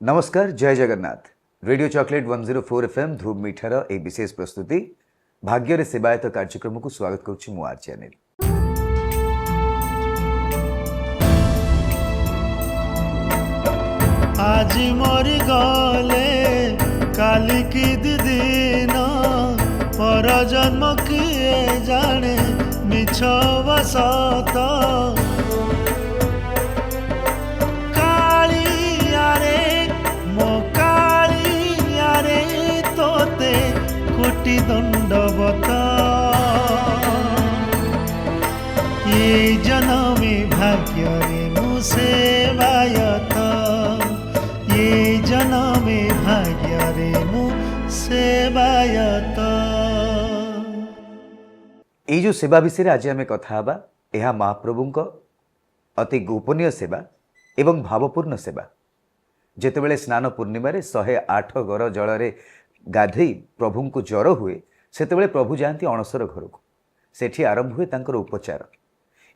नमस्कार, जय Jagannath. Radio chocolate 104 FM ध्रुव मीठार ए विशेष प्रस्तुति भाग्य सेवायत कार्यक्रम को स्वागत करुच्ची मु आर चैनल। आज मरी गले काली की दिन पर जन्म किए जाने मिछ बसत कालियारे मो कालियारे तोते कोटि दंडवत ये जन्मे भाग्य रे मु सेवायत ये जन्मे भाग्य रे मु सेवायत। ये जो सेवा विषय आज आम कथा हबा यह महाप्रभु अति गोपनीय सेवा एवं भावपूर्ण सेवा। जेतेबेले स्नान पूर्णिमा 108 गर जल गाधे प्रभु को ज्वर हुए सेतेबेले प्रभु जाती अणसर घर को सेठी आरंभ हुए तांकर उपचार।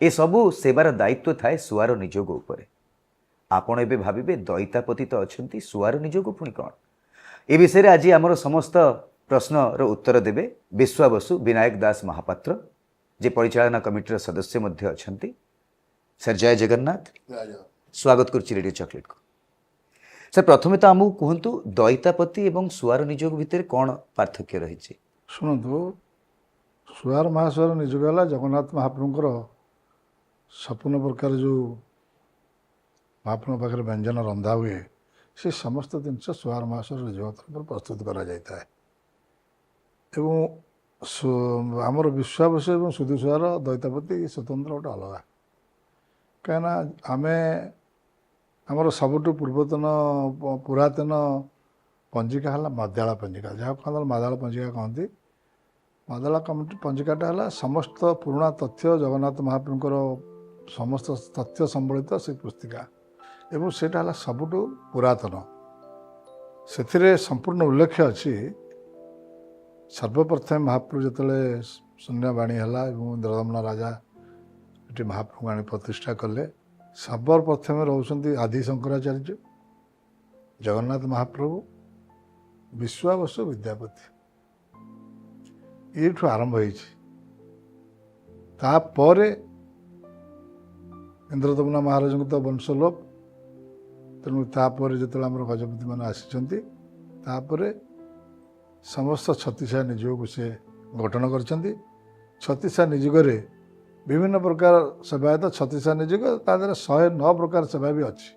ए सबू सेवार दायित्व थाए सुआर निजोग उपरे। आपण एबे भाबिबे दैतापति तो अछंती सुआर निजोग पुणी कौन। ए विषय आज आमर समस्त प्रश्नर उत्तर देवे विश्वावसु विनायक दास महापात्र जे परिचालना कमिटीर सदस्य मध्य अछंती। सर जय जगन्नाथ, स्वागत करुच्ची रेडियो चॉकलेट को। सर प्रथमे तो आमको कहतु दैतापति एवं सुआर निजोग भितर कौन पार्थक्य रही? शुणु, सुआर महासुआर निजोग है जगन्नाथ महाप्रभुंर संपूर्ण प्रकार जो महाप्रभु पाखे व्यंजन रंधा हुए से समस्त जिनस सुआर महासुआर निजोग प्रस्तुत करा जाता है। एवं आमर विश्वास और सुधुसुआर दैतापति स्वतंत्र गोटे अलग कहीं आम आमर सबुठ पूर्वतन पुरातन पंजिका है मद्याला पंजिका जहाँ कहते मद्याला पंजिका कहती। मद्याला पंजिकाटा है समस्त पुराणा तथ्य जगन्नाथ महाप्रभुंर समस्त तथ्य सम्बलित से पुस्तिका एवं सेटा है सबुठ पुरातन से संपूर्ण उल्लेख अच्छी। सर्वप्रथम महाप्रभु जिते शून्यवाणी है इंद्रदमन राजा ये महाप्रभु आनी प्रतिष्ठा कले। सर्वप्रथम रोचंती आदि शंकराचार्य जगन्नाथ महाप्रभु विश्वावसु विद्यापति ये आरंभ होपर इंद्रदमन महाराज को तो वंशलोप तेणु तापर जो गजपति मैंने आसी समस्त 36 निजोग को से गठन कर 36 निजोगे विभिन्न प्रकार सेवायत 36 निजोग तादर 109 प्रकार सेवा भी अच्छी।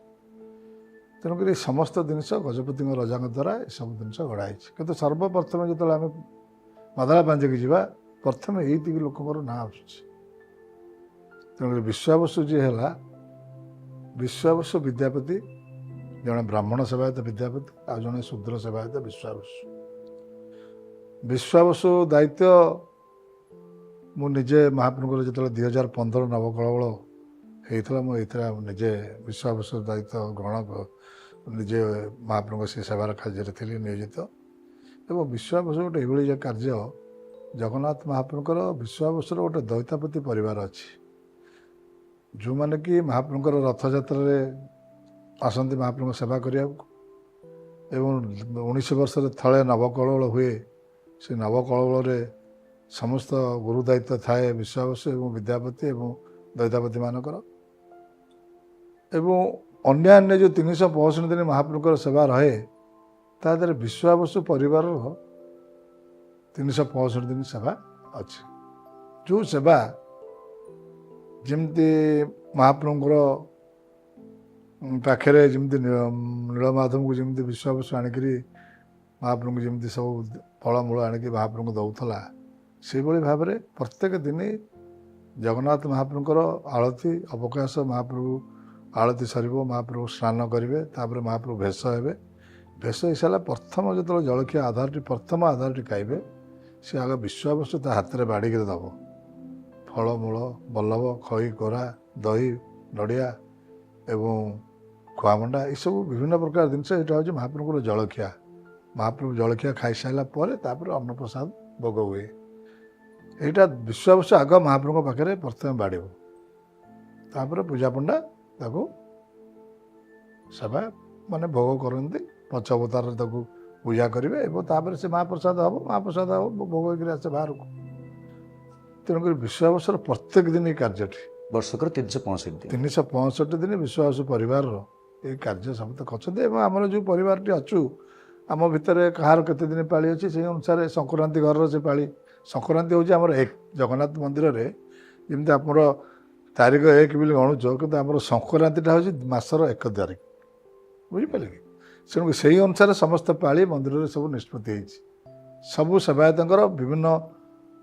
तेणुक समस्त जिनस गजपति रजा द्वारा ये सब जिन गढ़ाई किंतु सर्वप्रथम जो आम मदला पांजे की जावा प्रथम ये लोक ना आसूँ। तेणुक विश्वावसु जी है विश्वावसु विद्यापति जड़े ब्राह्मण सेवायत विद्यापति आ जड़े शूद्र सेवायत विश्वावसु। विश्वावसु दायित्व मुझे महाप्रभु जो 2015 नवकलवल होता मुझे निजे विश्वावसु दायित्व ग्रहण निजे महाप्रभु से सेवार कार्य थी नियोजित। एवं विश्वावसु गोटे ये कार्य जगन्नाथ महाप्रभुर विश्वावसुर गोटे दैतापति परिवार अच्छी जो मैंने कि महाप्रभुर रथयात्रा आसती महाप्रभु सेवा करने 19 वर्ष थे नवकलवल हुए से नवकलवल समस्त गुरु दायित्व थाए विश्वावसु एवं विद्यापति एवं दैतापति मानकर एवं अन्य जो 365 दिन महाप्रभुर सेवा रहे तादर विश्वावसु परिवार 365 दिन सेवा अच्छी जो सेवा जमती महाप्रभुर पाखे जमी नीलमाधव को जमी विश्वावसु आणिक महाप्रभु को जमी सब फलमूल आणिक महाप्रभु को दौला से भाव में प्रत्येक दिन जगन्नाथ महाप्रभुर आलती अवकाश महाप्रभु आलती सर महाप्रभु स्नान करेंगे तापर महाप्रभु भेष हे भेष हो सारा प्रथम जो जलखिया आधारटी प्रथम आधारटी खाइबे सी आग विश्वावसु हाथ में बाड़िक दब फलमूल बल्लभ खई कोरा दही नड़िया एवं खुआमंडा ये सब विभिन्न प्रकार जिनस यहाँ हूँ महाप्रभुर जलखिया। महाप्रभु जलखिया खाई सारा पर अन्नप्रसाद भोग हुए यहाँ विश्वावसु आग महाप्रभु पाखे प्रथम बाड़ तापर पूजा पंडा सेवा ମାନେ ଭୋଗ କରନ୍ତି, ପଞ୍ଚବତାରରେ ତାକୁ ପୂଜା କରିବେ ଏବଂ ତାପରେ ସେ ମହାପ୍ରସାଦ ହେବ, ମହାପ୍ରସାଦ ହେବ ଭୋଗ ହେଇକିରି ଆସେ ବାହାରକୁ। ତେଣୁକରି ବିଶ୍ୱାବସୁର ପ୍ରତ୍ୟେକ ଦିନ ଏଇ କାର୍ଯ୍ୟଟି ବର୍ଷକର 365 ଦିନ 365 ଦିନ ବିଶ୍ୱାବସୁ ପରିବାରର ଏଇ କାର୍ଯ୍ୟ ସମସ୍ତେ କରିଛନ୍ତି। ଏବଂ ଆମର ଯେଉଁ ପରିବାରଟି ଅଛୁ ଆମ ଭିତରେ କାହାର କେତେ ଦିନ ପାଳି ଅଛି ସେଇ ଅନୁସାରେ ସଂକ୍ରାନ୍ତି ଘରର ସେ ପାଳି। ସଂକ୍ରାନ୍ତି ହେଉଛି ଆମର 1 ଜଗନ୍ନାଥ ମନ୍ଦିରରେ ଯେମିତି ଆମର ତାରିଖ 1 ବୋଲି ଗଣୁଛ, କିନ୍ତୁ ଆମର ସଂକ୍ରାନ୍ତିଟା ହେଉଛି ମାସର 1 ତାରିଖ, ବୁଝିପାରିଲେ କି? ତେଣୁ ସେଇ ଅନୁସାରେ ସମସ୍ତ ପାଳି ମନ୍ଦିରରେ ସବୁ ନିଷ୍ପତ୍ତି ହେଇଛି। ସବୁ ସେବାୟତଙ୍କର ବିଭିନ୍ନ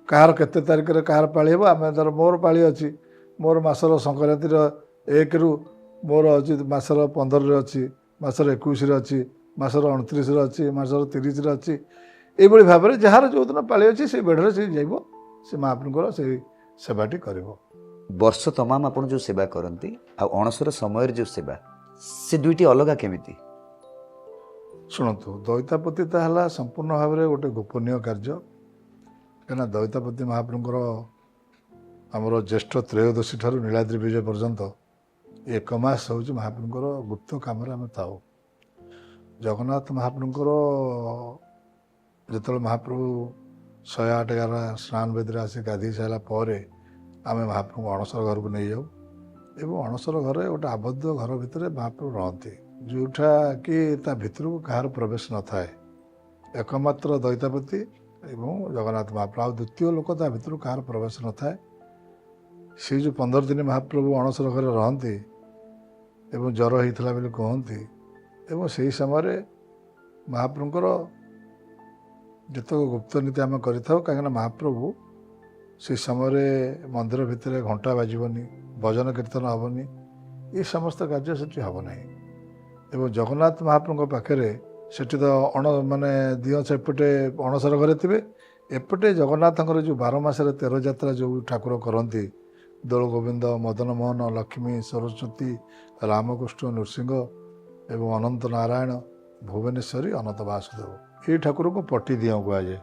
କାହାର କେତେ ତାରିଖରେ କାହାର ପାଳି ହେବ। ଆମେ ଧର ମୋର ପାଳି ଅଛି, ମୋର ମାସର ସଂକ୍ରାନ୍ତିର 1ରୁ ମୋର ଅଛି, ମାସର 15ରେ ଅଛି, ମାସର 21ରେ ଅଛି, ମାସର 29ରେ ଅଛି, ମାସର 30ରେ ଅଛି। ଏଇଭଳି ଭାବରେ ଯାହାର ଯେଉଁଦିନ ପାଳି ଅଛି ସେଇ ବେଢ଼ରେ ସେ ଯାଇବ, ସେ ମହାପ୍ରଭୁଙ୍କର ସେଇ ସେବାଟି କରିବ। ବର୍ଷ ତମାମ ଆପଣ ଯେଉଁ ସେବା କରନ୍ତି ଆଉ ଅଣସର ସମୟରେ ଯେଉଁ ସେବା, ସେ ଦୁଇଟି ଅଲଗା କେମିତି? ଶୁଣନ୍ତୁ, ଦଇତାପତିଟା ହେଲା ସମ୍ପୂର୍ଣ୍ଣ ଭାବରେ ଗୋଟେ ଗୋପନୀୟ କାର୍ଯ୍ୟ। କାହିଁକିନା ଦଇତାପତି ମହାପ୍ରଭୁଙ୍କର ଆମର ଜ୍ୟେଷ୍ଠ ତ୍ରୟୋଦଶୀ ଠାରୁ ନୀଳାଦ୍ରି ବିଜୟ ପର୍ଯ୍ୟନ୍ତ 1 ମାସ ହେଉଛି ମହାପ୍ରଭୁଙ୍କର ଗୁପ୍ତ କାମରେ ଆମେ ଥାଉ। ଜଗନ୍ନାଥ ମହାପ୍ରଭୁଙ୍କର ଯେତେବେଳେ ମହାପ୍ରଭୁ 108 ଗାରା ସ୍ନାନ ବେଦୀରେ ଆସି ଗାଧୋଇ ସାରିଲା ପରେ ଆମେ ମହାପ୍ରଭୁଙ୍କୁ ଅଣସର ଘରକୁ ନେଇଯାଉ ଏବଂ ଅଣସର ଘରେ ଗୋଟେ ଆବଦ୍ଧ ଘର ଭିତରେ ମହାପ୍ରଭୁ ରହନ୍ତି, ଯେଉଁଟା କି ତା ଭିତରକୁ କାହାର ପ୍ରବେଶ ନଥାଏ। ଏକମାତ୍ର ଦଇତାପତି ଏବଂ ଜଗନ୍ନାଥ ମହାପ୍ରଭୁ, ଆଉ ଦ୍ୱିତୀୟ ଲୋକ ତା ଭିତରକୁ କାହାର ପ୍ରବେଶ ନଥାଏ। ସେ ଯେଉଁ 15 ଦିନ ମହାପ୍ରଭୁ ଅଣସର ଘରେ ରହନ୍ତି ଏବଂ ଜ୍ୱର ହେଇଥିଲା ବୋଲି କୁହନ୍ତି। ଏବଂ ସେହି ସମୟରେ ମହାପ୍ରଭୁଙ୍କର ଯେତେକ ଗୁପ୍ତ ନୀତି ଆମେ କରିଥାଉ, କାହିଁକିନା ମହାପ୍ରଭୁ ସେହି ସମୟରେ ମନ୍ଦିର ଭିତରେ ଘଣ୍ଟା ବାଜିବନି, ଭଜନ କୀର୍ତ୍ତନ ହେବନି, ଏ ସମସ୍ତ କାର୍ଯ୍ୟ ସେଠି ହେବ ନାହିଁ। ଏବଂ ଜଗନ୍ନାଥ ମହାପ୍ରଭୁଙ୍କ ପାଖରେ ସେଠି ତ ମାନେ ଦିଅଁ ସେପଟେ ଅଣସର ଘରେ ଥିବେ, ଏପଟେ ଜଗନ୍ନାଥଙ୍କର ଯେଉଁ 12 ମାସରେ 13 ଯାତ୍ରା ଯେଉଁ ଠାକୁର କରନ୍ତି, ଦୋଳ ଗୋବିନ୍ଦ, ମଦନ ମୋହନ, ଲକ୍ଷ୍ମୀ, ସରସ୍ୱତୀ, ରାମକୃଷ୍ଣ, ନୃସିଂହ ଏବଂ ଅନନ୍ତ ନାରାୟଣ, ଭୁବନେଶ୍ୱରୀ, ଅନନ୍ତ ବାସୁଦେବ, ଏଇ ଠାକୁରଙ୍କୁ ପଟି ଦିଅଁ କୁହାଯାଏ।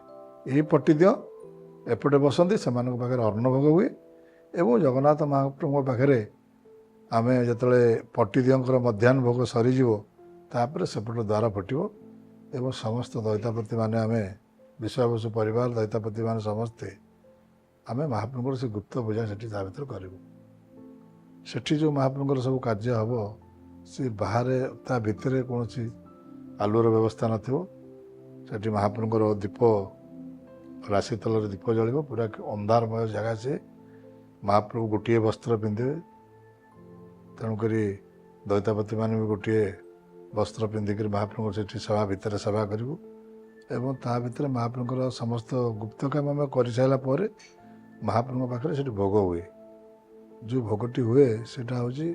ଏହି ପଟି ଦିଅଁ ଏପଟେ ବସନ୍ତି, ସେମାନଙ୍କ ପାଖରେ ଅନ୍ନଭୋଗ ହୁଏ ଏବଂ ଜଗନ୍ନାଥ ମହାପ୍ରଭୁଙ୍କ ପାଖରେ ଆମେ ଯେତେବେଳେ ପଟି ଦିଅଁଙ୍କର ମଧ୍ୟାହ୍ନ ଭୋଗ ସରିଯିବ, ତାପରେ ସେପଟ ଦ୍ୱାର ଫିଟିବ ଏବଂ ସମସ୍ତ ଦଇତାପତିମାନେ, ଆମେ ବିଶ୍ୱାବସୁ ପରିବାର ଦଇତାପତିମାନେ ସମସ୍ତେ ଆମେ ମହାପ୍ରଭୁଙ୍କର ସେ ଗୁପ୍ତ ପୂଜା ସେଠି ତା ଭିତରେ କରିବୁ। ସେଠି ଯେଉଁ ମହାପ୍ରଭୁଙ୍କର ସବୁ କାର୍ଯ୍ୟ ହେବ, ସେ ବାହାରେ ତା ଭିତରେ କୌଣସି ଆଲୁଅର ବ୍ୟବସ୍ଥା ନଥିବ। ସେଠି ମହାପ୍ରଭୁଙ୍କର ଦୀପ, ରାଶି ତଳରେ ଦୀପ ଜଳିବ, ପୁରା ଅନ୍ଧାରମୟ ଜାଗା। ସେ ମହାପ୍ରଭୁ ଗୋଟିଏ ବସ୍ତ୍ର ପିନ୍ଧିବେ, ତେଣୁକରି ଦଇତାପତିମାନେ ବି ଗୋଟିଏ ବସ୍ତ୍ର ପିନ୍ଧିକରି ମହାପ୍ରଭୁଙ୍କର ସେଠି ସଭା ଭିତରେ ସେବା କରିବୁ। ଏବଂ ତା ଭିତରେ ମହାପ୍ରଭୁଙ୍କର ସମସ୍ତ ଗୁପ୍ତ କାମ ଆମେ କରିସାରିଲା ପରେ ମହାପ୍ରଭୁଙ୍କ ପାଖରେ ସେଠି ଭୋଗ ହୁଏ। ଯେଉଁ ଭୋଗଟି ହୁଏ ସେଇଟା ହେଉଛି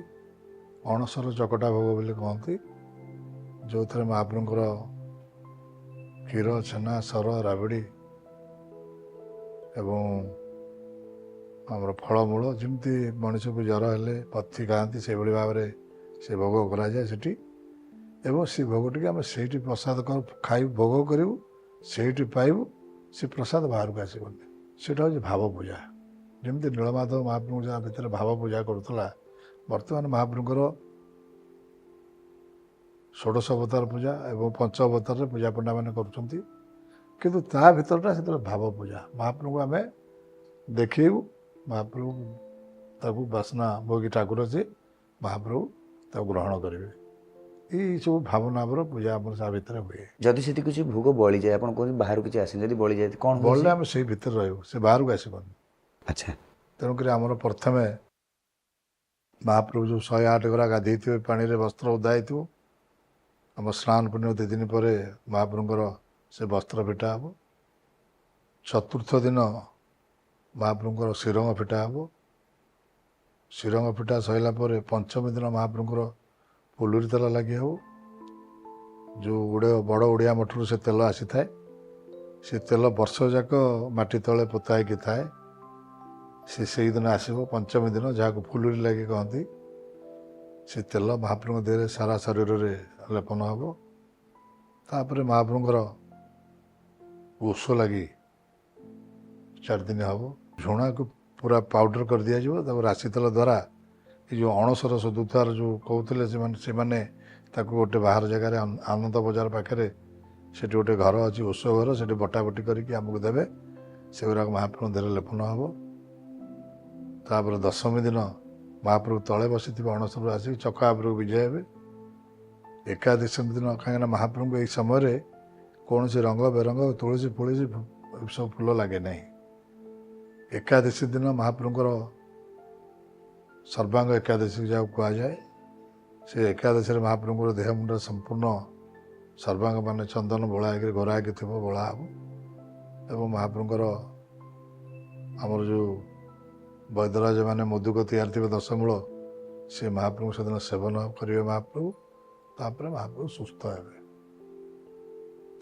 ଅଣସର ଚକଟା ଭୋଗ ବୋଲି କହନ୍ତି, ଯେଉଁଥିରେ ମହାପ୍ରଭୁଙ୍କର କ୍ଷୀର, ଛେନା, ସର, ରାବିଡ଼ି ଏବଂ ଆମର ଫଳମୂଳ, ଯେମିତି ମଣିଷକୁ ଜ୍ୱର ହେଲେ ପଥି ଖାଆନ୍ତି ସେଇଭଳି ଭାବରେ ସେ ଭୋଗ କରାଯାଏ ସେଠି। ଏବଂ ସେ ଭୋଗଟିକି ଆମେ ସେଇଠି ପ୍ରସାଦ ଖାଇବୁ, ଭୋଗ କରିବୁ, ସେଇଠି ପାଇବୁ, ସେ ପ୍ରସାଦ ବାହାରକୁ ଆସିବନି। ସେଇଟା ହେଉଛି ଭାବ ପୂଜା। ଯେମିତି ନୀଳମାଧବ ମହାପ୍ରଭୁ ଯାହା ଭିତରେ ଭାବ ପୂଜା କରୁଥିଲା, ବର୍ତ୍ତମାନ ମହାପ୍ରଭୁଙ୍କର 16 ଅବତାର ପୂଜା ଏବଂ 5 ଅବତାରରେ ପୂଜା ପଣ୍ଡାମାନେ କରୁଛନ୍ତି, କିନ୍ତୁ ତା ଭିତରଟା ସେତେବେଳେ ଭାବ ପୂଜା। ମହାପ୍ରଭୁଙ୍କୁ ଆମେ ଦେଖେଇବୁ, ମହାପ୍ରଭୁ ତାକୁ ବାସ୍ନା ଭୋଗୀ ଠାକୁର ସେ, ମହାପ୍ରଭୁ ତାକୁ ଗ୍ରହଣ କରିବେ। ଏଇସବୁ ଭାବନାର ପୂଜା ଆମର ତା ଭିତରେ ହୁଏ। ଯଦି ସେଠି କିଛି ଭୋଗ ବଳିଯାଏ, ଆପଣ କହୁଛନ୍ତି ବାହାରୁ କିଛି ଆସେନି, ଯଦି ବଳିଯାଏ କ'ଣ ବଳିଲେ ଆମେ ସେଇ ଭିତରେ ରହିବୁ, ସେ ବାହାରକୁ ଆସିବନି। ଆଚ୍ଛା, ତେଣୁକରି ଆମର ପ୍ରଥମେ ମହାପ୍ରଭୁ ଯେଉଁ 108 ଗରା ଗାଧେଇଥିବେ, ପାଣିରେ ବସ୍ତ୍ର ଓଦା ହେଇଥିବ, ଆମ ସ୍ନାନ ପୂର୍ଣ୍ଣିମା 2 ଦିନ ପରେ ମହାପ୍ରଭୁଙ୍କର ସେ ବସ୍ତ୍ର ଫିଟା ହେବ। ଚତୁର୍ଥ ଦିନ ମହାପ୍ରଭୁଙ୍କର ଶ୍ରୀରଙ୍ଗ ଫିଟା ହେବ। ଶ୍ରୀରଙ୍ଗ ଫିଟା ସରିଲା ପରେ ପଞ୍ଚମୀ ଦିନ ମହାପ୍ରଭୁଙ୍କର ଫୁଲୁରି ତେଲ ଲାଗି ହେବ। ଯେଉଁ ବଡ଼ ଓଡ଼ିଆ ମଠରୁ ସେ ତେଲ ଆସିଥାଏ, ସେ ତେଲ ବର୍ଷ ଯାକ ମାଟି ତଳେ ପୋତା ହେଇକି ଥାଏ। ସେ ସେଇଦିନ ଆସିବ ପଞ୍ଚମୀ ଦିନ, ଯାହାକୁ ଫୁଲୁରି ଲାଗି କହନ୍ତି। ସେ ତେଲ ମହାପ୍ରଭୁଙ୍କ ଦେହରେ ସାରା ଶରୀରରେ ଲେପନ ହେବ। ତାପରେ ମହାପ୍ରଭୁଙ୍କର ଓଷ ଲାଗି 4 ଦିନ ହେବ। ଝୁଣାକୁ ପୁରା ପାଉଡ଼ର କରିଦିଆଯିବ, ତାକୁ ରାଶି ତେଲ ଦ୍ୱାରା ଏ ଯେଉଁ ଅଣସର ସଦୁଥାର ଯେଉଁ କହୁଥିଲେ ସେମାନେ ତାକୁ ଗୋଟେ ବାହାର ଜାଗାରେ ଆନନ୍ଦ ବଜାର ପାଖରେ ସେଠି ଗୋଟେ ଘର ଅଛି, ଓଷ ଘର, ସେଠି ବଟାବଟି କରିକି ଆମକୁ ଦେବେ। ସେଗୁଡ଼ାକ ମହାପ୍ରଭୁ ଦେହରେ ଲେପନ ହେବ। ତାପରେ ଦଶମୀ ଦିନ ମହାପ୍ରଭୁ ତଳେ ବସିଥିବେ, ଅଣସରରୁ ଆସିକି ଚକା ଉପରକୁ ବିଜେ ହେବେ। ଏକାଦଶୀ ଦିନ କାହିଁକିନା ମହାପ୍ରଭୁଙ୍କୁ ଏଇ ସମୟରେ କୌଣସି ରଙ୍ଗ ବେରଙ୍ଗ ତୁଳସୀ ଫୁଳସୀ ସବୁ ଫୁଲ ଲାଗେ ନାହିଁ। ଏକାଦଶୀ ଦିନ ମହାପ୍ରଭୁଙ୍କର ସର୍ବାଙ୍ଗ ଏକାଦଶୀ ଯାହାକୁ କୁହାଯାଏ, ସେ ଏକାଦଶୀରେ ମହାପ୍ରଭୁଙ୍କର ଦେହ ମୁଣ୍ଡ ସମ୍ପୂର୍ଣ୍ଣ ସର୍ବାଙ୍ଗ ମାନେ ଚନ୍ଦନ ବୋଳା ହେଇକି ଗୋରା ହେଇକି ଥିବ, ବୋଳା ହେବ। ଏବଂ ମହାପ୍ରଭୁଙ୍କର ଆମର ଯେଉଁ ବୈଦ୍ୟରାଜ ମାନେ ମୋଦକ ତିଆରି ଥିବେ ଦଶମୂଳ, ସେ ମହାପ୍ରଭୁ ସେଦିନ ସେବନ କରିବେ ମହାପ୍ରଭୁ। ତାପରେ ମହାପ୍ରଭୁ ସୁସ୍ଥ ହେବେ।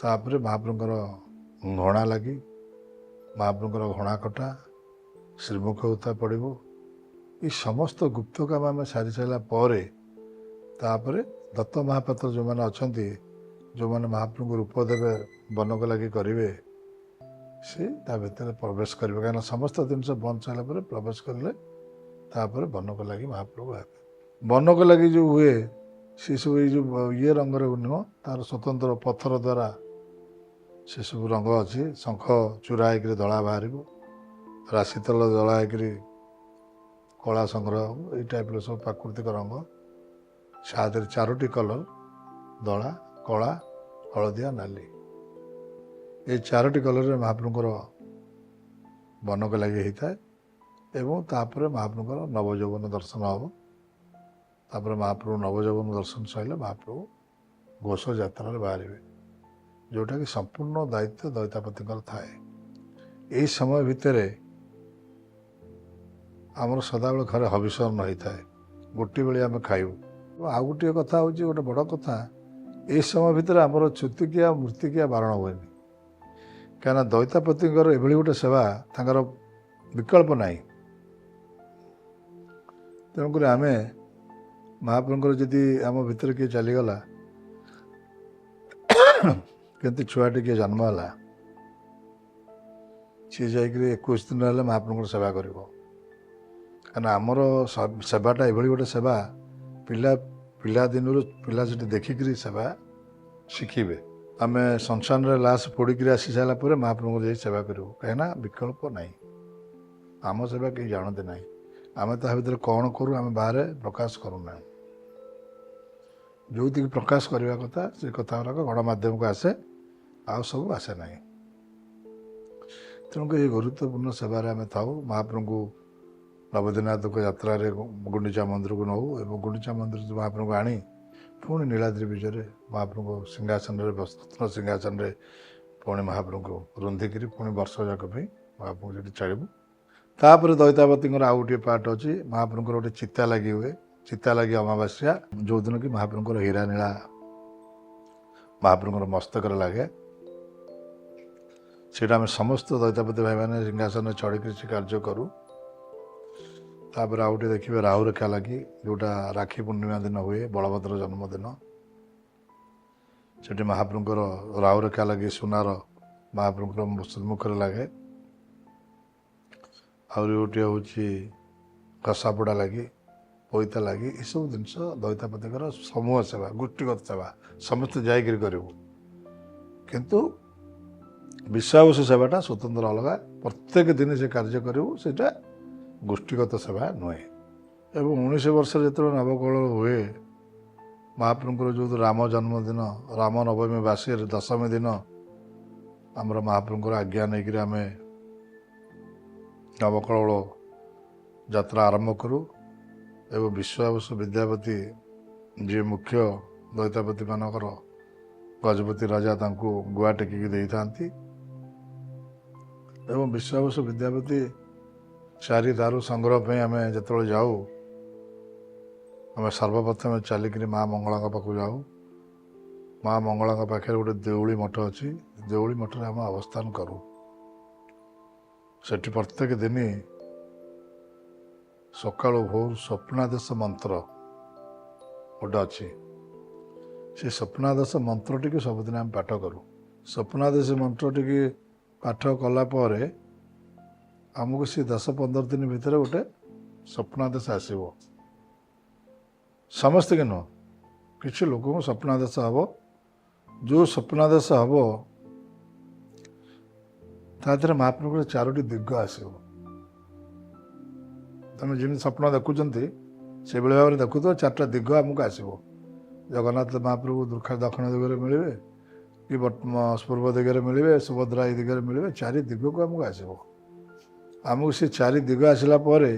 ତାପରେ ମହାପ୍ରଭୁଙ୍କର ଘଣା ଲାଗି, ମହାପ୍ରଭୁଙ୍କର ଘଣା କଟା, ଶ୍ରୀମୁଖ ଉତ୍ତା ପଡ଼ିବ। ଏ ସମସ୍ତ ଗୁପ୍ତ କାମ ଆମେ ସାରି ସାରିଲା ପରେ ତାପରେ ଦତ୍ତ ମହାପାତ୍ର ଯେଉଁମାନେ ଅଛନ୍ତି, ଯେଉଁମାନେ ମହାପ୍ରଭୁଙ୍କୁ ରୂପ ଦେବେ, ବନକ ଲାଗି କରିବେ, ସେ ତା ଭିତରେ ପ୍ରବେଶ କରିବେ। କାହିଁକିନା ସମସ୍ତ ଜିନିଷ ବନ୍ଦ ସାରିଲା ପରେ ପ୍ରବେଶ କରିଲେ ତାପରେ ବନକ ଲାଗି ମହାପ୍ରଭୁ ହେବେ। ବନକ ଲାଗି ଯେଉଁ ହୁଏ ସେସବୁ ଏଇ ଯେଉଁ ଇଏ ରଙ୍ଗରେ ନୁହଁ, ତାର ସ୍ୱତନ୍ତ୍ର ପଥର ଦ୍ୱାରା ସେସବୁ ରଙ୍ଗ ଅଛି। ଶଙ୍ଖ ଚୂରା ହେଇକିରି ଧଳା ବାହାରିବ, ରାଶି ତେଲ ଧଳା ହେଇକିରି କଳା ସଂଗ୍ରହ ହେବ। ଏଇ ଟାଇପ୍ର ସବୁ ପ୍ରାକୃତିକ ରଙ୍ଗ। ସାଥିରେ 4ଟି କଲର, ଧଳା, କଳା, ହଳଦିଆ, ନାଲି। ଏଇ 4ଟି କଲରରେ ମହାପ୍ରଭୁଙ୍କର ବନକ ଲାଗି ହେଇଥାଏ। ଏବଂ ତାପରେ ମହାପ୍ରଭୁଙ୍କର ନବଯୌବନ ଦର୍ଶନ ହେବ। ତାପରେ ମହାପ୍ରଭୁ ନବଯୌବନ ଦର୍ଶନ ସରିଲେ ମହାପ୍ରଭୁ ଘୋଷ ଯାତ୍ରାରେ ବାହାରିବେ, ଯେଉଁଟାକି ସମ୍ପୂର୍ଣ୍ଣ ଦାୟିତ୍ୱ ଦଇତାପତିଙ୍କର ଥାଏ। ଏହି ସମୟ ଭିତରେ ଆମର ସଦାବେଳେ ଘରେ ହବିଷଣ ହେଇଥାଏ, ଗୋଟିଏ ବେଳେ ଆମେ ଖାଇବୁ। ଆଉ ଗୋଟିଏ କଥା ହେଉଛି, ଗୋଟେ ବଡ଼ କଥା, ଏହି ସମୟ ଭିତରେ ଆମର ଛୁତିକିଆ ମୃତ୍ତିକିଆ ବାରଣ ହୁଏନି। କାହିଁକିନା ଦଇତାପତିଙ୍କର ଏଭଳି ଗୋଟେ ସେବା, ତାଙ୍କର ବିକଳ୍ପ ନାହିଁ। ତେଣୁକରି ଆମେ ମହାପ୍ରଭୁଙ୍କର ଯଦି ଆମ ଭିତରେ କିଏ ଚାଲିଗଲା, କେମିତି ଛୁଆଟି କିଏ ଜନ୍ମ ହେଲା, ସିଏ ଯାଇକରି 21 ଦିନ ହେଲେ ମହାପ୍ରଭୁଙ୍କର ସେବା କରିବ। କାହିଁକିନା ଆମର ସେବାଟା ଏଭଳି ଗୋଟେ ସେବା, ପିଲାଦିନରୁ ପିଲା ସେଠି ଦେଖିକିରି ସେବା ଶିଖିବେ। ଆମେ ସଂସାରରେ ଲାଶ ପୋଡ଼ିକିରି ଆସି ସାରିଲା ପରେ ମହାପ୍ରଭୁଙ୍କୁ ଯାଇ ସେବା କରିବୁ, କାହିଁକିନା ବିକଳ୍ପ ନାହିଁ। ଆମ ସେବା କେହି ଜାଣନ୍ତି ନାହିଁ। ଆମେ ତା ଭିତରେ କ'ଣ କରୁ ଆମେ ବାହାରେ ପ୍ରକାଶ କରୁନାହିଁ। ଯେଉଁଠିକି ପ୍ରକାଶ କରିବା କଥା ସେ କଥା ଗୁଡ଼ାକ ଗଣମାଧ୍ୟମକୁ ଆସେ, ଆଉ ସବୁ ଆସେ ନାହିଁ। ତେଣୁକରି ଏହି ଗୁରୁତ୍ୱପୂର୍ଣ୍ଣ ସେବାରେ ଆମେ ଥାଉ। ମହାପ୍ରଭୁଙ୍କୁ ନବଦିନାଥଙ୍କ ଯାତ୍ରାରେ ଗୁଣ୍ଡିଚା ମନ୍ଦିରକୁ ନେଉ ଏବଂ ଗୁଣ୍ଡିଚା ମନ୍ଦିରରୁ ମହାପ୍ରଭୁଙ୍କୁ ଆଣି ପୁଣି ନୀଳାଦ୍ରି ବିଜୟରେ ମହାପ୍ରଭୁଙ୍କ ସିଂହାସନରେ, ରତ୍ନ ସିଂହାସନରେ ପୁଣି ମହାପ୍ରଭୁଙ୍କୁ ରୁନ୍ଧିକିରି ପୁଣି ବର୍ଷ ଯାକ ପାଇଁ ମହାପ୍ରଭୁଙ୍କୁ ସେଠି ଛାଡ଼ିବୁ। ତାପରେ ଦଇତାପତିଙ୍କର ଆଉ ଗୋଟିଏ ପାର୍ଟ ଅଛି। ମହାପ୍ରଭୁଙ୍କର ଗୋଟେ ଚିତା ଲାଗି ହୁଏ, ଚିତା ଲାଗି ଅମାବାସ୍ୟା, ଯେଉଁଦିନ କି ମହାପ୍ରଭୁଙ୍କର ହୀରା ନୀଳା ମହାପ୍ରଭୁଙ୍କର ମସ୍ତକରେ ଲାଗେ। ସେଇଟା ଆମେ ସମସ୍ତ ଦଇତାପତି ଭାଇମାନେ ସିଂହାସନରେ ଚଢ଼ିକିରି ସେ କାର୍ଯ୍ୟ କରୁ। ତାପରେ ଆଉ ଗୋଟେ ଦେଖିବେ ରାହୁରେଖା ଲାଗି, ଯେଉଁଟା ରାକ୍ଷୀ ପୂର୍ଣ୍ଣିମା ଦିନ ହୁଏ, ବଳଭଦ୍ର ଜନ୍ମଦିନ। ସେଠି ମହାପ୍ରଭୁଙ୍କର ରାହୁରେଖା ଲାଗି ସୁନାର ମହାପ୍ରଭୁଙ୍କର ସମ୍ମୁଖରେ ଲାଗେ। ଆହୁରି ଗୋଟିଏ ହେଉଛି କଷାପୋଡ଼ା ଲାଗି, ପଇତା ଲାଗି। ଏସବୁ ଜିନିଷ ଦଇତାପତିଙ୍କର ସମୂହ ସେବା, ଗୋଷ୍ଠୀଗତ ସେବା, ସମସ୍ତେ ଯାଇକରି କରିବୁ। କିନ୍ତୁ ବିଶ୍ୱାବସୁ ସେବାଟା ସ୍ୱତନ୍ତ୍ର ଅଲଗା, ପ୍ରତ୍ୟେକ ଦିନ ସେ କାର୍ଯ୍ୟ କରିବୁ, ସେଇଟା ଗୋଷ୍ଠୀଗତ ସେବା ନୁହେଁ। ଏବଂ 19 ବର୍ଷରେ ଯେତେବେଳେ ନବକଳେବର ହୁଏ, ମହାପ୍ରଭୁଙ୍କର ଯେଉଁ ରାମ ଜନ୍ମଦିନ, ରାମ ନବମୀ ବାସିରେ ଦଶମୀ ଦିନ ଆମର ମହାପ୍ରଭୁଙ୍କର ଆଜ୍ଞା ନେଇକରି ଆମେ ନବକଳେବର ଯାତ୍ରା ଆରମ୍ଭ କରୁ। ଏବଂ ବିଶ୍ୱାବସୁ ବିଦ୍ୟାପତି ଯିଏ ମୁଖ୍ୟ ଦଇତାପତିମାନଙ୍କର ଗଜପତି ରାଜା, ତାଙ୍କୁ ଗୁଆ ଟେକିକି ଦେଇଥାନ୍ତି। ଏବଂ ବିଶ୍ୱାବସୁ ବିଦ୍ୟାପତି 4 ଦାରୁ ସଂଗ୍ରହ ପାଇଁ ଆମେ ଯେତେବେଳେ ଯାଉ, ଆମେ ସର୍ବପ୍ରଥମେ ଚାଲିକିରି ମା ମଙ୍ଗଳାଙ୍କ ପାଖକୁ ଯାଉ। ମା ମଙ୍ଗଳାଙ୍କ ପାଖରେ ଗୋଟେ ଦେଉଳି ମଠ ଅଛି, ଦେଉଳି ମଠରେ ଆମେ ଅବସ୍ଥାନ କରୁ। ସେଠି ପ୍ରତ୍ୟେକ ଦିନ ସକାଳୁ ଭୋର ସ୍ୱପ୍ନାଦେଶ ମନ୍ତ୍ର ଗୋଟେ ଅଛି। ସେ ସ୍ୱପ୍ନାଦେଶ ମନ୍ତ୍ରଟିକୁ ସବୁଦିନ ଆମେ ପାଠ କରୁ। ସ୍ୱପ୍ନାଦେଶ ମନ୍ତ୍ରଟିକି ପାଠ କଲା ପରେ ଆମକୁ ସେ 10-15 ଦିନ ଭିତରେ ଗୋଟେ ସ୍ୱପ୍ନାଦେଶ ଆସିବ। ସମସ୍ତଙ୍କୁ ନୁହଁ, କିଛି ଲୋକଙ୍କୁ ସ୍ୱପ୍ନାଦେଶ ହେବ। ଯେଉଁ ସ୍ୱପ୍ନାଦେଶ ହେବ ତା ଦେହରେ ମହାପ୍ରଭୁଙ୍କର 4ଟି ଦିଗ ଆସିବ। ତମେ ଯେମିତି ସ୍ୱପ୍ନ ଦେଖୁଛନ୍ତି ସେଭଳି ଭାବରେ ଦେଖୁଥିବ 4ଟା ଦିଗ ଆମକୁ ଆସିବ। ଜଗନ୍ନାଥ ମହାପ୍ରଭୁ ଦକ୍ଷିଣ ଦିଗରେ ମିଳିବେ କି ପୂର୍ବ ଦିଗରେ ମିଳିବେ, ସୁଭଦ୍ରା ଏଇ ଦିଗରେ ମିଳିବେ। 4 ଦିଗକୁ ଆମକୁ ଆସିବ। ଆମକୁ ସେ 4 ଦିଗ ଆସିଲା ପରେ